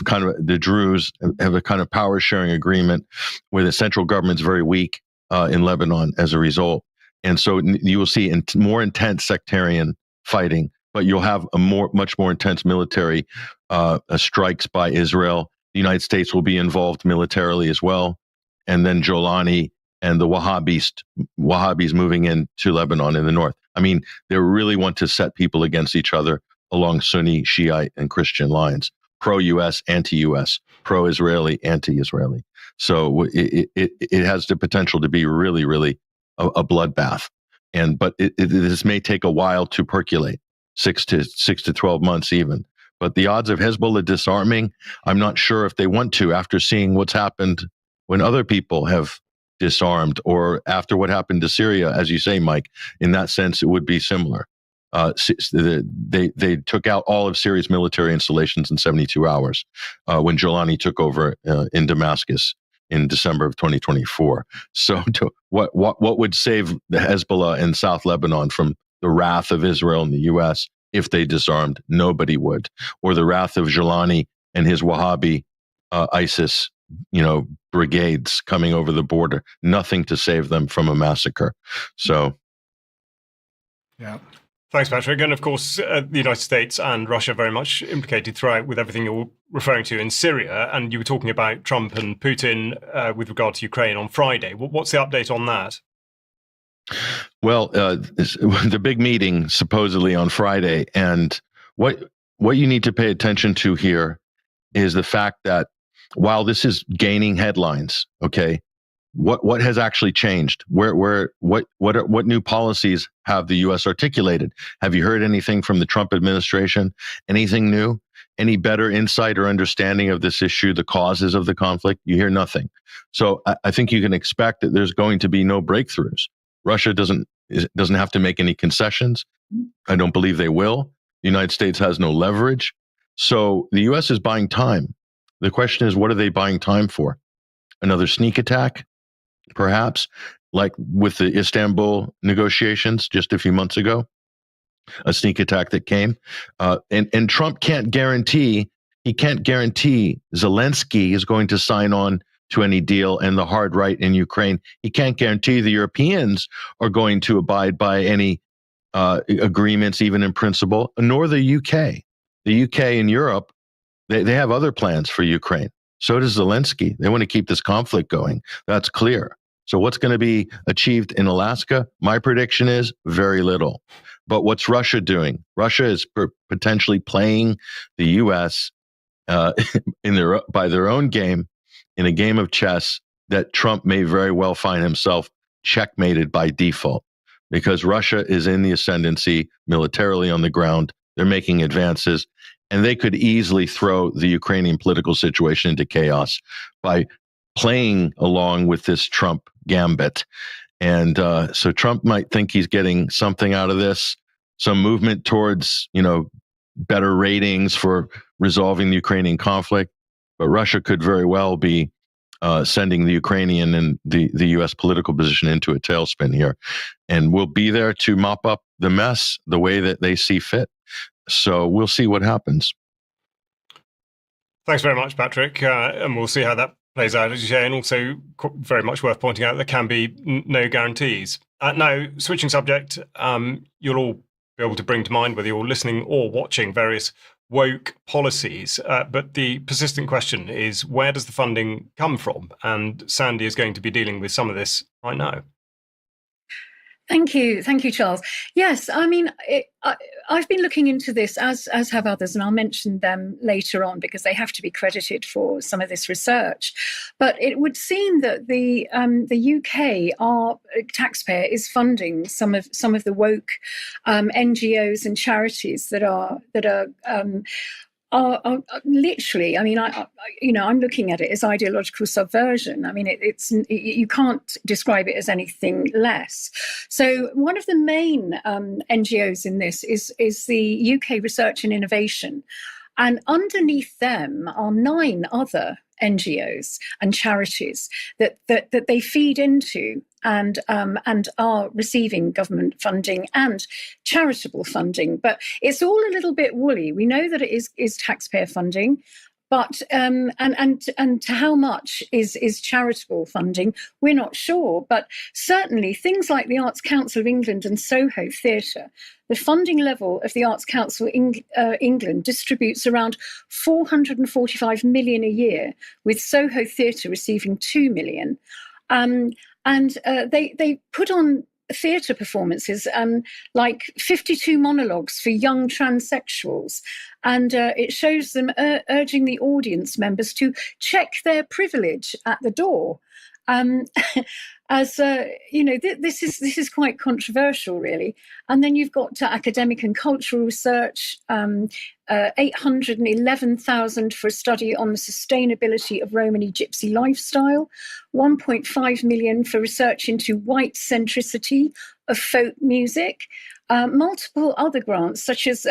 S3: kind of, the Druze have a kind of power sharing agreement where the central government's very weak in Lebanon as a result. And so you will see more intense sectarian fighting, but you'll have much more intense military strikes by Israel. The United States will be involved militarily as well. And then Jolani and the Wahhabis moving into Lebanon in the north. I mean, they really want to set people against each other along Sunni, Shiite, and Christian lines, pro-U.S., anti-U.S., pro-Israeli, anti-Israeli. So it has the potential to be really, really a bloodbath. But this may take a while to percolate, 6 to 12 months even. But the odds of Hezbollah disarming, I'm not sure if they want to, after seeing what's happened when other people have disarmed, or after what happened to Syria, as you say, Mike. In that sense, it would be similar. They took out all of Syria's military installations in 72 hours when Jolani took over in Damascus in December of 2024. So what would save the Hezbollah in South Lebanon from the wrath of Israel and the U.S. if they disarmed? Nobody would. Or the wrath of Jolani and his Wahhabi ISIS brigades coming over the border. Nothing to save them from a massacre. So,
S2: yeah.
S1: Thanks, Patrick. And of course, the United States and Russia very much implicated throughout with everything you're referring to in Syria. And you were talking about Trump and Putin with regard to Ukraine on Friday. What's the update on that?
S3: Well, the big meeting supposedly on Friday, and what you need to pay attention to here is the fact that while this is gaining headlines, okay, what has actually changed? What new policies have the U.S. articulated? Have you heard anything from the Trump administration? Anything new? Any better insight or understanding of this issue, the causes of the conflict? You hear nothing. So I think you can expect that there's going to be no breakthroughs. Russia doesn't have to make any concessions. I don't believe they will. The United States has no leverage. So the U.S. is buying time. The question is, what are they buying time for? Another sneak attack, perhaps, like with the Istanbul negotiations just a few months ago, a sneak attack that came. And Trump can't guarantee Zelensky is going to sign on to any deal and the hard right in Ukraine. He can't guarantee the Europeans are going to abide by any agreements, even in principle, nor the UK. The UK and Europe, they have other plans for Ukraine. So does Zelensky. They want to keep this conflict going. That's clear. So what's going to be achieved in Alaska? My prediction is very little. But what's Russia doing? Russia is potentially playing the U.S. By their own game, in a game of chess that Trump may very well find himself checkmated by default, because Russia is in the ascendancy militarily on the ground. They're making advances, and they could easily throw the Ukrainian political situation into chaos by playing along with this Trump gambit. And so Trump might think he's getting something out of this, some movement towards, better ratings for resolving the Ukrainian conflict. But Russia could very well be sending the Ukrainian and the U.S. political position into a tailspin here. And we'll be there to mop up the mess the way that they see fit. So we'll see what happens.
S1: Thanks very much, Patrick. And we'll see how that plays out, as you say, and also very much worth pointing out there can be no guarantees. Now, switching subject, you'll all be able to bring to mind, whether you're listening or watching, various woke policies. But the persistent question is, where does the funding come from? And Sandy is going to be dealing with some of this right now.
S5: Thank you, Charles. Yes, I mean, I've been looking into this, as have others, and I'll mention them later on because they have to be credited for some of this research. But it would seem that the UK, our taxpayer, is funding some of the woke NGOs and charities that are literally, I mean, I'm looking at it as ideological subversion. I mean, it's you can't describe it as anything less. So one of the main NGOs in this is the UK Research and Innovation, and underneath them are 9 other NGOs and charities that they feed into and are receiving government funding and charitable funding. But it's all a little bit woolly. We know that it is taxpayer funding, but and to how much is charitable funding, we're not sure. But certainly things like the Arts Council of England and Soho Theatre, the funding level of the Arts Council England distributes around 445 million a year, with Soho Theatre receiving 2 million. And they put on theatre performances, like 52 monologues for young transsexuals. And it shows them urging the audience members to check their privilege at the door. This is quite controversial, really. And then you've got academic and cultural research, 811,000 for a study on the sustainability of Romani Gypsy lifestyle, 1.5 million for research into white centricity of folk music, multiple other grants such as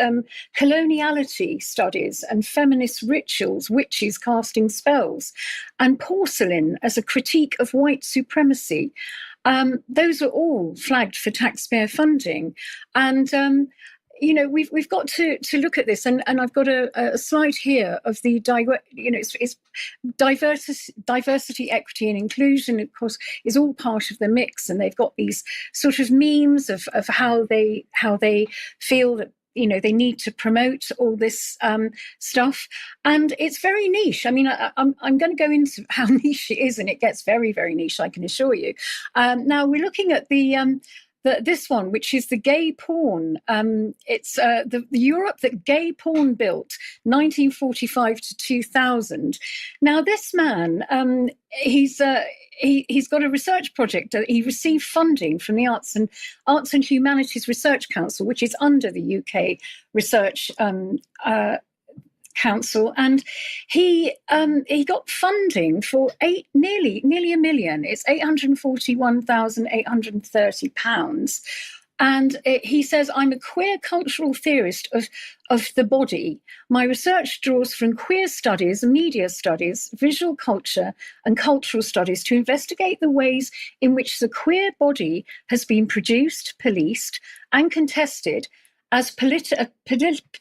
S5: coloniality studies and feminist rituals, witches casting spells, and porcelain as a critique of white supremacy. Those are all flagged for taxpayer funding. And we've got to look at this, and I've got a slide here of the it's diversity, equity, and inclusion. Of course, is all part of the mix, and they've got these sort of memes of how they feel that they need to promote all this stuff, and it's very niche. I mean, I'm going to go into how niche it is, and it gets very, very niche, I can assure you. Now we're looking at this one, which is the gay porn. It's the Europe that gay porn built, 1945 to 2000. Now, this man, he's got a research project. He received funding from the Arts and Humanities Research Council, which is under the UK Research Council, and he got funding for nearly £1 million. It's £841,830, and he says, "I'm a queer cultural theorist of the body. My research draws from queer studies, media studies, visual culture, and cultural studies to investigate the ways in which the queer body has been produced, policed, and contested as a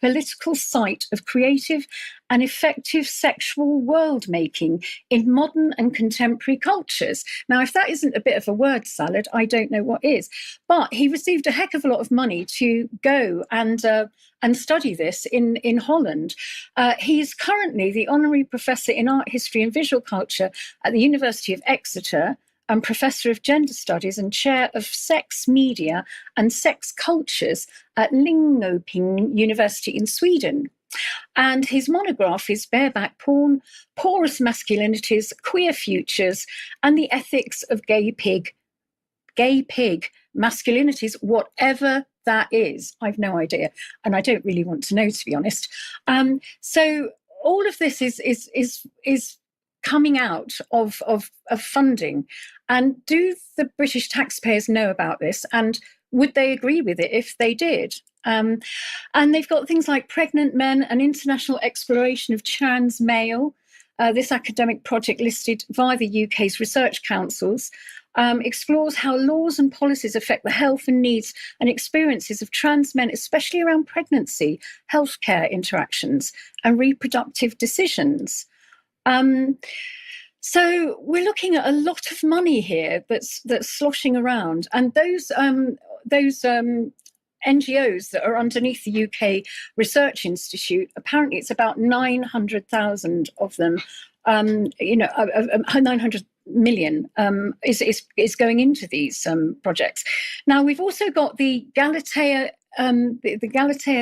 S5: political site of creative and effective sexual world-making in modern and contemporary cultures." Now, if that isn't a bit of a word salad, I don't know what is. But he received a heck of a lot of money to go and study this in Holland. He's currently the honorary professor in art history and visual culture at the University of Exeter, and Professor of Gender Studies and Chair of Sex Media and Sex Cultures at Linköping University in Sweden. And his monograph is Bareback Porn, Porous Masculinities, Queer Futures, and the Ethics of Gay pig masculinities, whatever that is. I've no idea, and I don't really want to know, to be honest. So all of this is coming out of funding. And do the British taxpayers know about this? And would they agree with it if they did? And they've got things like Pregnant Men, an international exploration of trans male. This academic project, listed via the UK's research councils, explores how laws and policies affect the health and needs and experiences of trans men, especially around pregnancy, healthcare interactions, and reproductive decisions. So we're looking at a lot of money here that's sloshing around, and those NGOs that are underneath the UK Research Institute, apparently it's about 900,000 of them. 900 million is going into these projects. Now we've also got the Galatea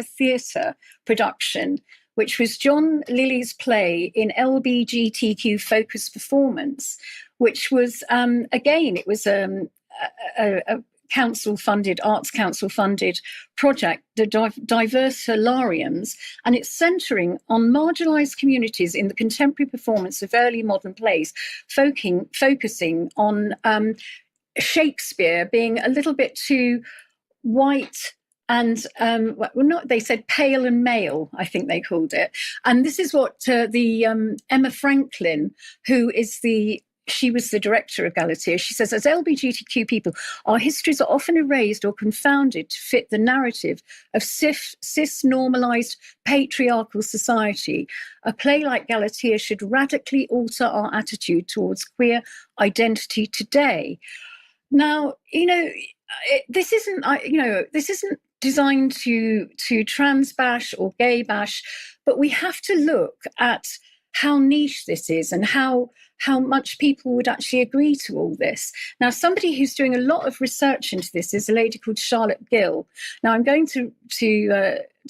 S5: Theatre production, which was John Lilly's play in LGBTQ focused performance, which was again, it was a Arts Council funded project, the Diverse Solariums, and it's centering on marginalised communities in the contemporary performance of early modern plays, focusing on Shakespeare being a little bit too white and they said pale and male, I think they called it. And this is what the Emma Franklin, she was the director of Galatea. She says, as LGBTQ people, our histories are often erased or confounded to fit the narrative of cis-normalized patriarchal society. A play like Galatea should radically alter our attitude towards queer identity today. Now, this isn't designed to trans bash or gay bash, but we have to look at how niche this is and how much people would actually agree to all this. Now, somebody who's doing a lot of research into this is a lady called Charlotte Gill. Now, I'm going to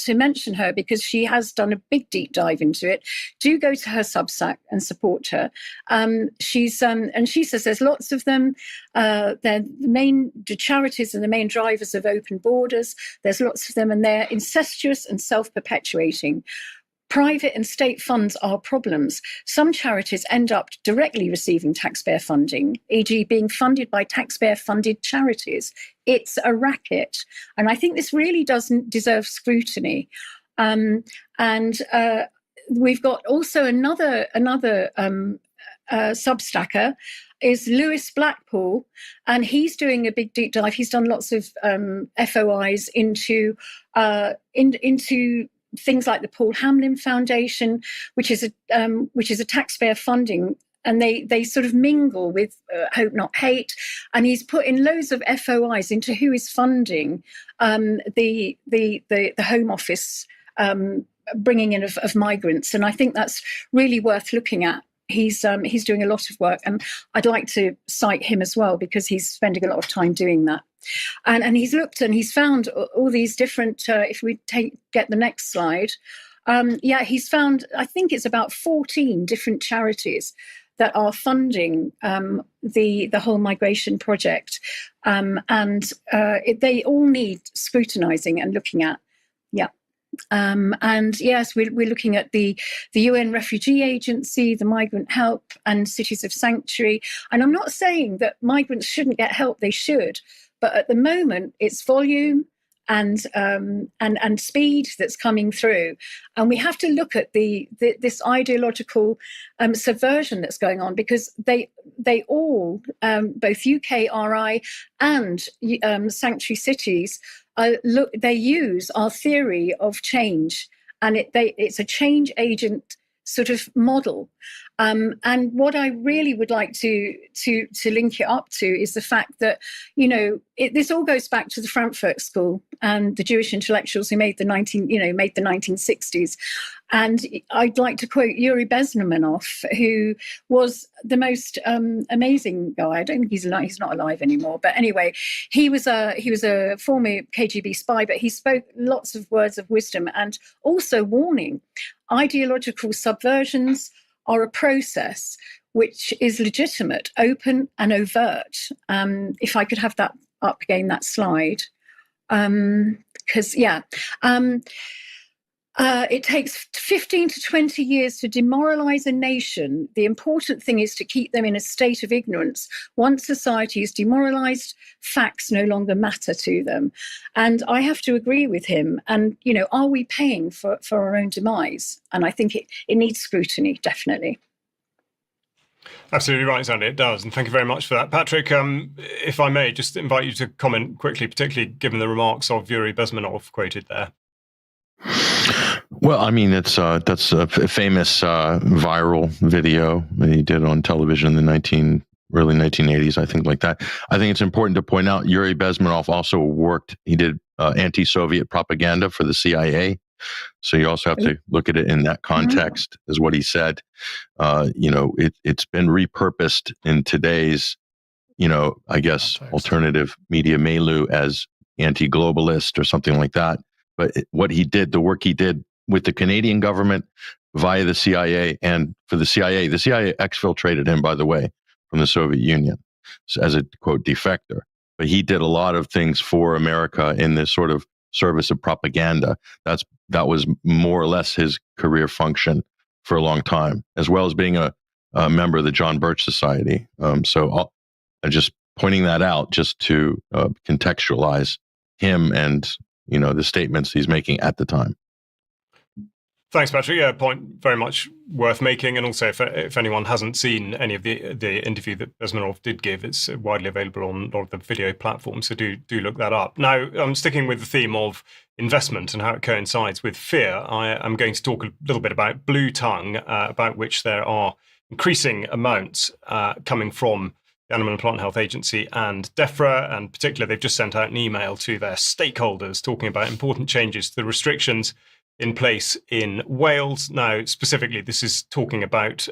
S5: mention her because she has done a big deep dive into it. Do go to her Substack and support her. And she says there's lots of them. They're the charities are the main drivers of open borders. There's lots of them, and they're incestuous and self-perpetuating. Private and state funds are problems. Some charities end up directly receiving taxpayer funding, e.g. being funded by taxpayer-funded charities. It's a racket. And I think this really doesn't deserve scrutiny. We've got also another Substacker is Lewis Blackpool, and he's doing a big deep dive. He's done lots of FOIs into things like the Paul Hamlin Foundation, which is a taxpayer funding, and they sort of mingle with Hope Not Hate, and he's put in loads of FOIs into who is funding the Home Office bringing in of migrants, and I think that's really worth looking at. He's doing a lot of work, and I'd like to cite him as well because he's spending a lot of time doing that. And he's looked and he's found all these different. If we get the next slide, he's found. I think it's about 14 different charities that are funding the whole migration project, they all need scrutinising and looking at. Yeah. And yes, we're looking at the UN Refugee Agency, the Migrant Help, and Cities of Sanctuary. And I'm not saying that migrants shouldn't get help; they should. But at the moment, it's volume and speed that's coming through, and we have to look at this ideological subversion that's going on, because they all, both UKRI and Sanctuary Cities, they use our theory of change, and it's a change agent sort of model. And what I really would like to link it up to is the fact that, this all goes back to the Frankfurt School and the Jewish intellectuals who made the 1960s. And I'd like to quote Yuri Bezmenov, who was the most amazing guy. I don't think he's not alive anymore. But anyway, he was a former KGB spy, but he spoke lots of words of wisdom and also warning. Ideological subversions are a process which is legitimate, open and overt. If I could have that up again, that slide. It takes 15 to 20 years to demoralize a nation. The important thing is to keep them in a state of ignorance. Once society is demoralized, facts no longer matter to them. And I have to agree with him. And, are we paying for our own demise? And I think it needs scrutiny, definitely.
S1: Absolutely right, Sandy, it does. And thank you very much for that. Patrick, if I may, just invite you to comment quickly, particularly given the remarks of Yuri Bezmenov quoted there.
S3: Well, I mean, that's a famous viral video that he did on television in the early 1980s, I think, like that. I think it's important to point out Yuri Bezmenov also he did anti-Soviet propaganda for the CIA. So you also have to look at it in that context, is what he said. It's been repurposed in today's, I guess, alternative media milieu as anti-globalist or something like that. But what he did, the work he did with the Canadian government via the CIA, and for the CIA exfiltrated him, by the way, from the Soviet Union as a, quote, defector. But he did a lot of things for America in this sort of service of propaganda. That was more or less his career function for a long time, as well as being a member of the John Birch Society. So I'm just pointing that out just to contextualize him and the statements he's making at the time.
S1: Thanks, Patrick. Yeah, point very much worth making. And also, if anyone hasn't seen any of the interview that Bezmenov did give, it's widely available on a lot of the video platforms. So do look that up. Now, I'm sticking with the theme of investment and how it coincides with fear. I'm going to talk a little bit about blue tongue, about which there are increasing amounts coming from the Animal and Plant Health Agency and DEFRA, and particularly they've just sent out an email to their stakeholders talking about important changes to the restrictions in place in Wales. Now, specifically, this is talking about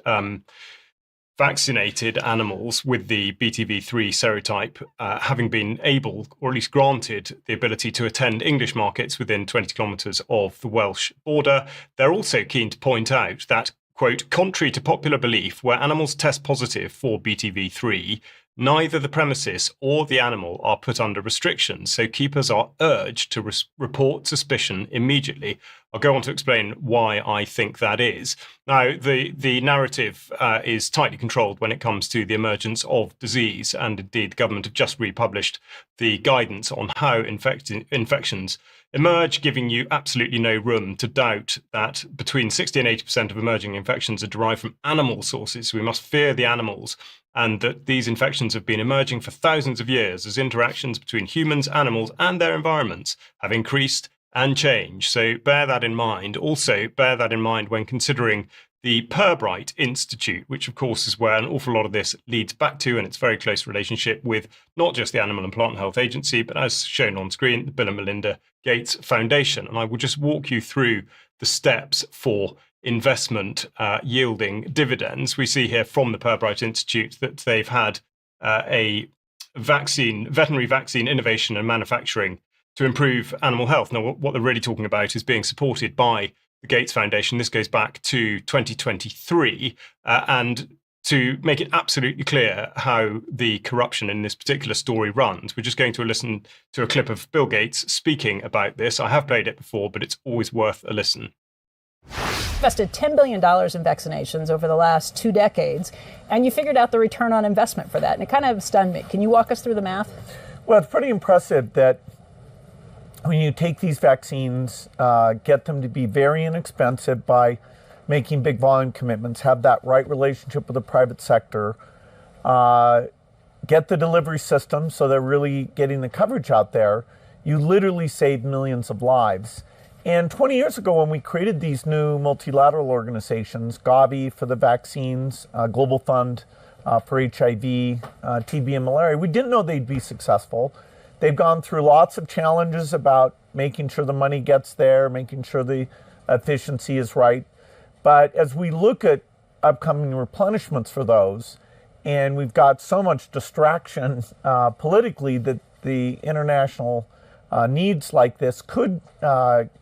S1: vaccinated animals with the BTV3 serotype having been able, or at least granted, the ability to attend English markets within 20 kilometres of the Welsh border. They're also keen to point out that, quote, contrary to popular belief, where animals test positive for BTV3, neither the premises or the animal are put under restrictions, so keepers are urged to report suspicion immediately. I'll go on to explain why I think that is. Now, the narrative is tightly controlled when it comes to the emergence of disease, and indeed, the government have just republished the guidance on how infections emerge, giving you absolutely no room to doubt that between 60 and 80% of emerging infections are derived from animal sources. So we must fear the animals, and that these infections have been emerging for thousands of years as interactions between humans, animals, and their environments have increased and changed. So bear that in mind. Also, bear that in mind when considering the Pirbright Institute, which of course is where an awful lot of this leads back to, and its very close relationship with not just the Animal and Plant Health Agency, but as shown on screen, the Bill and Melinda Gates Foundation. And I will just walk you through the steps for investment yielding dividends. We see here from the Pirbright Institute that they've had a veterinary vaccine innovation and manufacturing to improve animal health. Now, what they're really talking about is being supported by the Gates Foundation. This goes back to 2023, and to make it absolutely clear how the corruption in this particular story runs, we're just going to listen to a clip of Bill Gates speaking about this. I have played it before, but it's always worth a listen.
S6: Invested $10 billion in vaccinations over the last 2 decades, and you figured out the return on investment for that, and it kind of stunned me. Can you walk us through the math?
S7: Well, it's pretty impressive that when you take these vaccines, get them to be very inexpensive by making big volume commitments, have that right relationship with the private sector, get the delivery system so they're really getting the coverage out there, you literally save millions of lives. And 20 years ago, when we created these new multilateral organizations, Gavi for the vaccines, Global Fund for HIV, TB, and malaria, we didn't know they'd be successful. They've gone through lots of challenges about making sure the money gets there, making sure the efficiency is right. But as we look at upcoming replenishments for those, and we've got so much distraction politically that the international needs like this could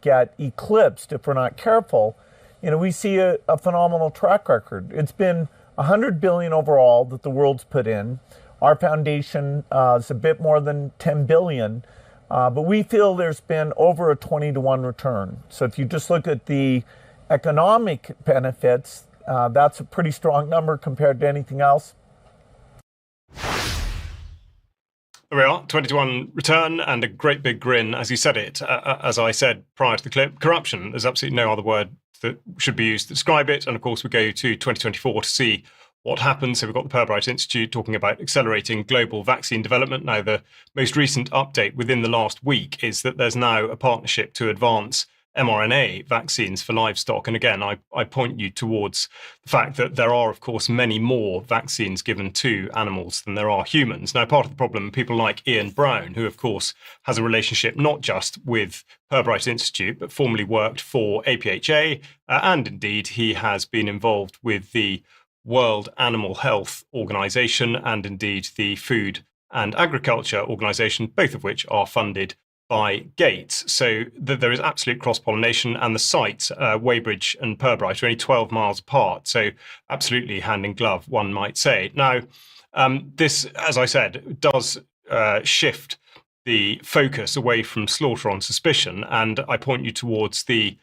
S7: get eclipsed if we're not careful. We see a phenomenal track record. It's been $100 billion overall that the world's put in. Our foundation is a bit more than $10 billion, but we feel there's been over a 20-to-1 return. So if you just look at the economic benefits, that's a pretty strong number compared to anything else.
S1: There we are, 20-to-1 return and a great big grin, as you said it. As I said prior to the clip, corruption. There's absolutely no other word that should be used to describe it. And of course, we go to 2024 to see what happens. So we've got the Purbright Institute talking about accelerating global vaccine development. Now, the most recent update within the last week is that there's now a partnership to advance mRNA vaccines for livestock. And again, I point you towards the fact that there are, of course, many more vaccines given to animals than there are humans. Now, part of the problem, people like Ian Brown, who, of course, has a relationship not just with Purbright Institute, but formerly worked for APHA, and indeed, he has been involved with the World Animal Health Organization and indeed the Food and Agriculture Organization, both of which are funded by Gates. So there is absolute cross-pollination, and the sites, Weybridge and Purbright, are only 12 miles apart. So absolutely hand in glove, one might say. Now, this, as I said, does shift the focus away from slaughter on suspicion. And I point you towards the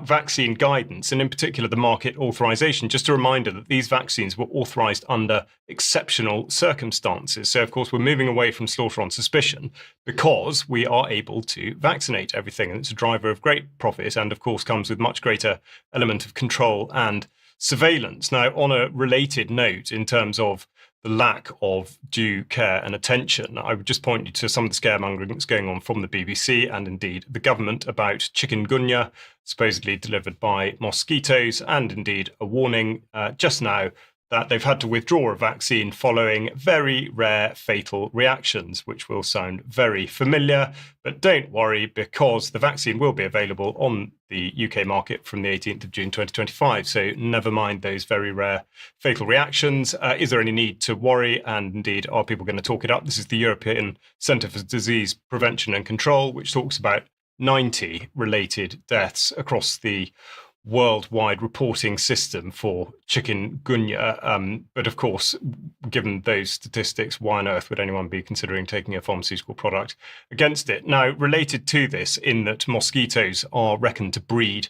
S1: vaccine guidance, and in particular the market authorization. Just a reminder that these vaccines were authorized under exceptional circumstances. So, of course, we're moving away from slaughter on suspicion because we are able to vaccinate everything. And it's a driver of great profit and, of course, comes with much greater element of control and surveillance. Now, on a related note, in terms of the lack of due care and attention, I would just point you to some of the scaremongering that's going on from the BBC and indeed the government about chikungunya, supposedly delivered by mosquitoes, and indeed a warning just now that they've had to withdraw a vaccine following very rare fatal reactions, which will sound very familiar. But don't worry, because the vaccine will be available on the UK market from the 18th of June 2025. So never mind those very rare fatal reactions. Is there any need to worry? And indeed, are people going to talk it up? This is the European Centre for Disease Prevention and Control, which talks about 90 related deaths across the worldwide reporting system for chikungunya. But of course, given those statistics, why on earth would anyone be considering taking a pharmaceutical product against it? Now, related to this, in that mosquitoes are reckoned to breed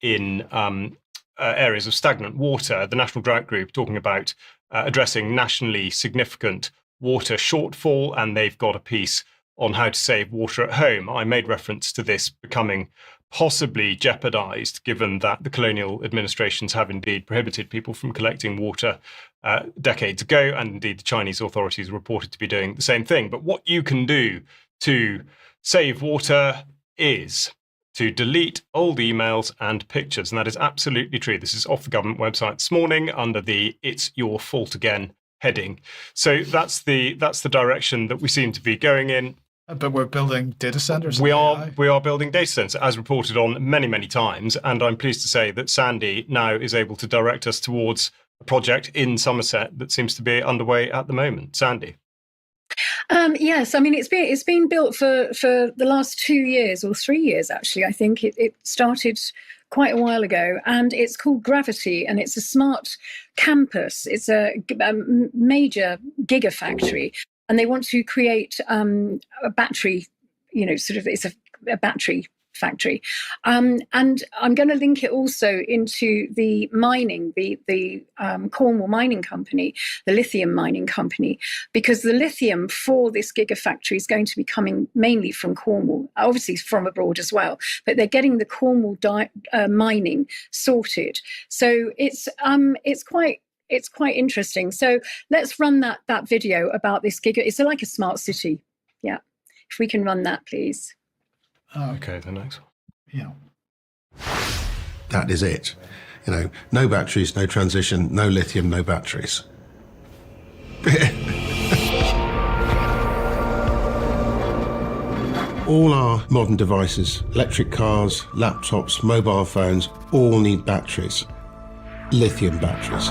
S1: in areas of stagnant water, the National Drought Group talking about addressing nationally significant water shortfall, and they've got a piece on how to save water at home. I made reference to this becoming possibly jeopardized, given that the colonial administrations have indeed prohibited people from collecting water decades ago, and indeed the Chinese authorities are reported to be doing the same thing. But what you can do to save water is to delete old emails and pictures, and that is absolutely true. This is off the government website this morning under the "It's Your Fault Again" heading. So that's the direction that we seem to be going in.
S2: But we're building data centers.
S1: We are building data centers, as reported on many, many times. And I'm pleased to say that Sandy now is able to direct us towards a project in Somerset that seems to be underway at the moment. Sandy.
S5: Yes, I mean it's been built for the last 2 years or 3 years actually. I think it started quite a while ago, and it's called Gravity, and it's a smart campus. It's a major gigafactory. And they want to create a battery, it's a battery factory. And I'm going to link it also into the mining, the Cornwall mining company, the lithium mining company, because the lithium for this gigafactory is going to be coming mainly from Cornwall, obviously from abroad as well, but they're getting the Cornwall mining sorted. So it's quite interesting. So let's run that video about this giga. It's like a smart city. Yeah. If we can run that, please.
S1: Okay, the next one.
S2: Yeah.
S8: that is it. You know, no batteries, no transition, no lithium, no batteries. All our modern devices, electric cars, laptops, mobile phones, all need batteries. Lithium batteries.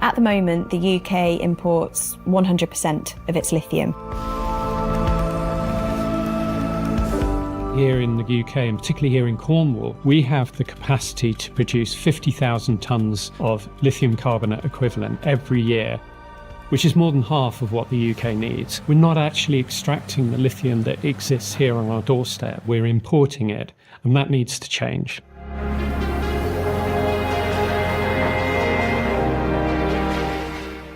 S9: At the moment, the UK imports 100% of its lithium.
S10: Here in the UK, and particularly here in Cornwall, we have the capacity to produce 50,000 tonnes of lithium carbonate equivalent every year, which is more than half of what the UK needs. We're not actually extracting the lithium that exists here on our doorstep. We're importing it, and that needs to change.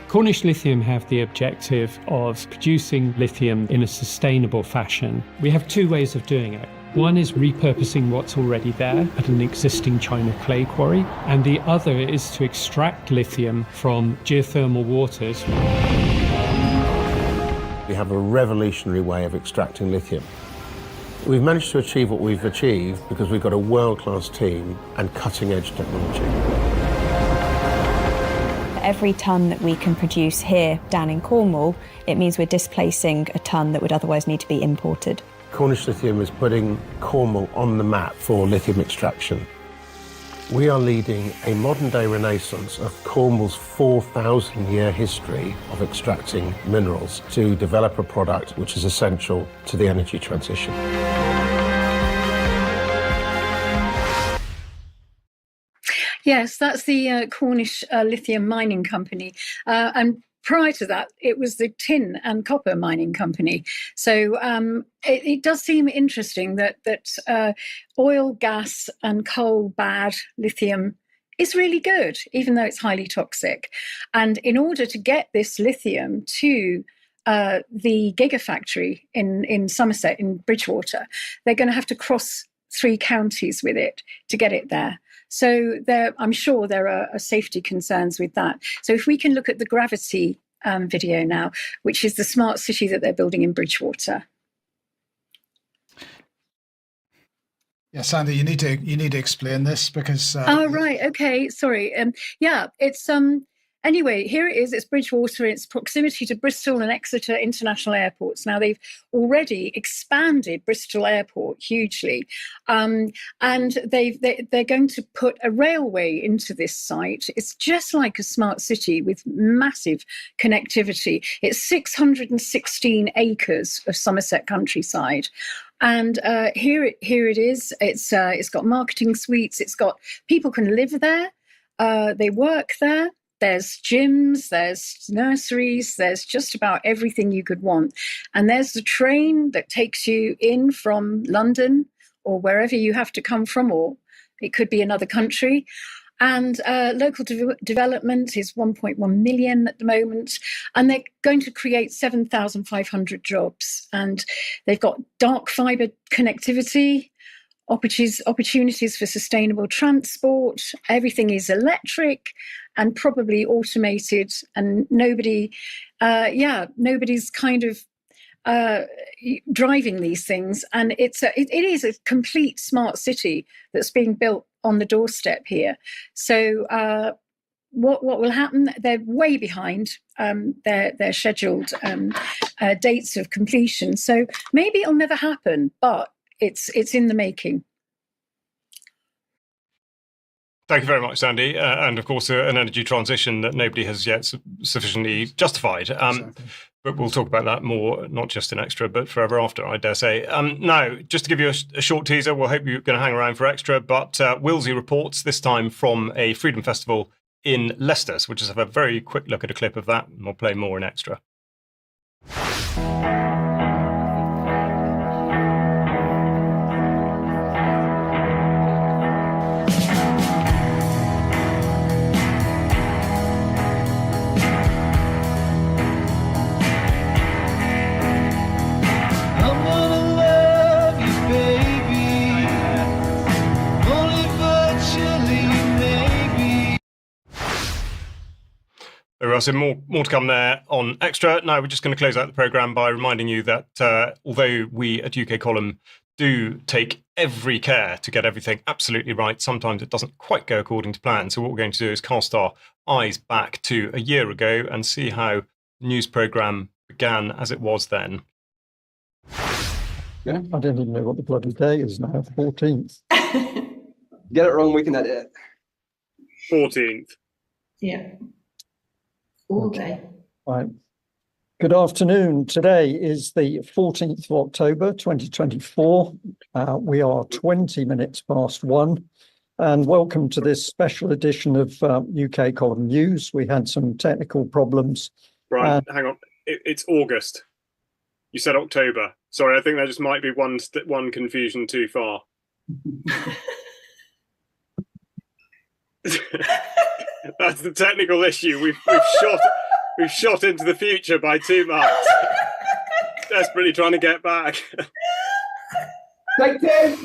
S10: Cornish Lithium have the objective of producing lithium in a sustainable fashion. We have two ways of doing it. One is repurposing what's already there at an existing China clay quarry, and the other is to extract lithium from geothermal waters.
S8: We have a revolutionary way of extracting lithium. We've managed to achieve what we've achieved because we've got a world-class team and cutting-edge technology.
S9: Every tonne that we can produce here down in Cornwall, it means we're displacing a tonne that would otherwise need to be imported.
S8: Cornish Lithium is putting Cornwall on the map for lithium extraction. We are leading a modern-day renaissance of Cornwall's 4,000-year history of extracting minerals to develop a product which is essential to the energy transition.
S5: Yes, that's the Cornish Lithium Mining Company. And prior to that, it was the Tin and Copper Mining Company. So it does seem interesting that oil, gas and coal bad, lithium is really good, even though it's highly toxic. And in order to get this lithium to the gigafactory in Somerset, in Bridgewater, they're going to have to cross 3 counties with it to get it there. So I'm sure there are safety concerns with that. So if we can look at the Gravity video now, which is the smart city that they're building in Bridgewater.
S2: Yeah, Sandy, you need to explain this because.
S5: Oh right, okay, sorry. Yeah, it's Anyway, here it is. It's Bridgewater. It's proximity to Bristol and Exeter international airports. Now, they've already expanded Bristol Airport hugely. And they're going to put a railway into this site. It's just like a smart city with massive connectivity. It's 616 acres of Somerset countryside. And here it is. It's got marketing suites. It's got people can live there. They work there. There's gyms, there's nurseries, there's just about everything you could want. And there's the train that takes you in from London or wherever you have to come from, or it could be another country. And local development is 1.1 million at the moment. And they're going to create 7,500 jobs. And they've got dark fibre connectivity, opportunities for sustainable transport. Everything is electric and probably automated, and nobody's kind of driving these things. And it is a complete smart city that's being built on the doorstep here. So what will happen? They're way behind their scheduled dates of completion. So maybe it'll never happen, but it's in the making.
S1: Thank you very much, Sandy. And of course, an energy transition that nobody has yet sufficiently justified. Exactly. But we'll talk about that more, not just in Extra, but forever after, I dare say. Now, just to give you a short teaser, we'll hope you're going to hang around for Extra, but Willsey reports this time from a Freedom Festival in Leicester. So we'll just have a very quick look at a clip of that, and we'll play more in Extra. There are some more to come there on Extra. Now, we're just going to close out the programme by reminding you that although we at UK Column do take every care to get everything absolutely right. Sometimes it doesn't quite go according to plan. So what we're going to do is cast our eyes back to a year ago and see how the news programme began as it was then.
S11: Yeah, I don't even know what the bloody day is now, 14th.
S12: Get it wrong, we can edit it.
S1: 14th.
S13: Yeah. All day.
S11: Right. Good afternoon. Today is the 14th of October, 2024. We are 20 minutes past 1. And welcome to this special edition of UK Column News. We had some technical problems.
S1: Brian, hang on. It's August. You said October. Sorry, I think there just might be one confusion too far. That's the technical issue. We've shot into the future by 2 months. Desperately trying to get back.
S11: Take care.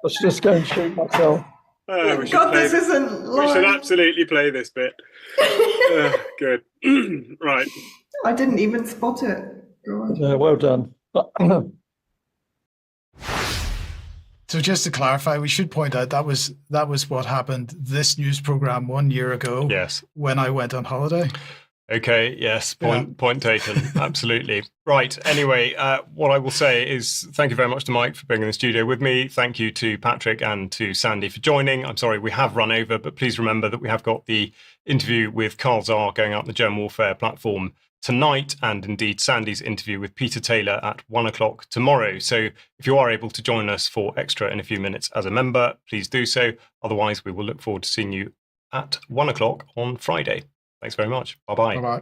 S11: Let's just go and shoot myself.
S13: God, this isn't live.
S1: We should absolutely play this bit. Good. Right.
S13: I didn't even spot it. God.
S11: Yeah, well done.
S2: So just to clarify, we should point out that was what happened this news program 1 year ago.
S1: Yes.
S2: When I went on holiday.
S1: Okay, yes, point taken. Absolutely. Right. Anyway, what I will say is thank you very much to Mike for being in the studio with me. Thank you to Patrick and to Sandy for joining. I'm sorry we have run over, but please remember that we have got the interview with Carl Czar going out on the German Warfare platform tonight, and indeed Sandy's interview with Peter Taylor at 1 o'clock tomorrow. So if you are able to join us for extra in a few minutes as a member, please do so. Otherwise, we will look forward to seeing you at 1 o'clock on Friday. Thanks very much. Bye-bye.
S2: Bye-bye.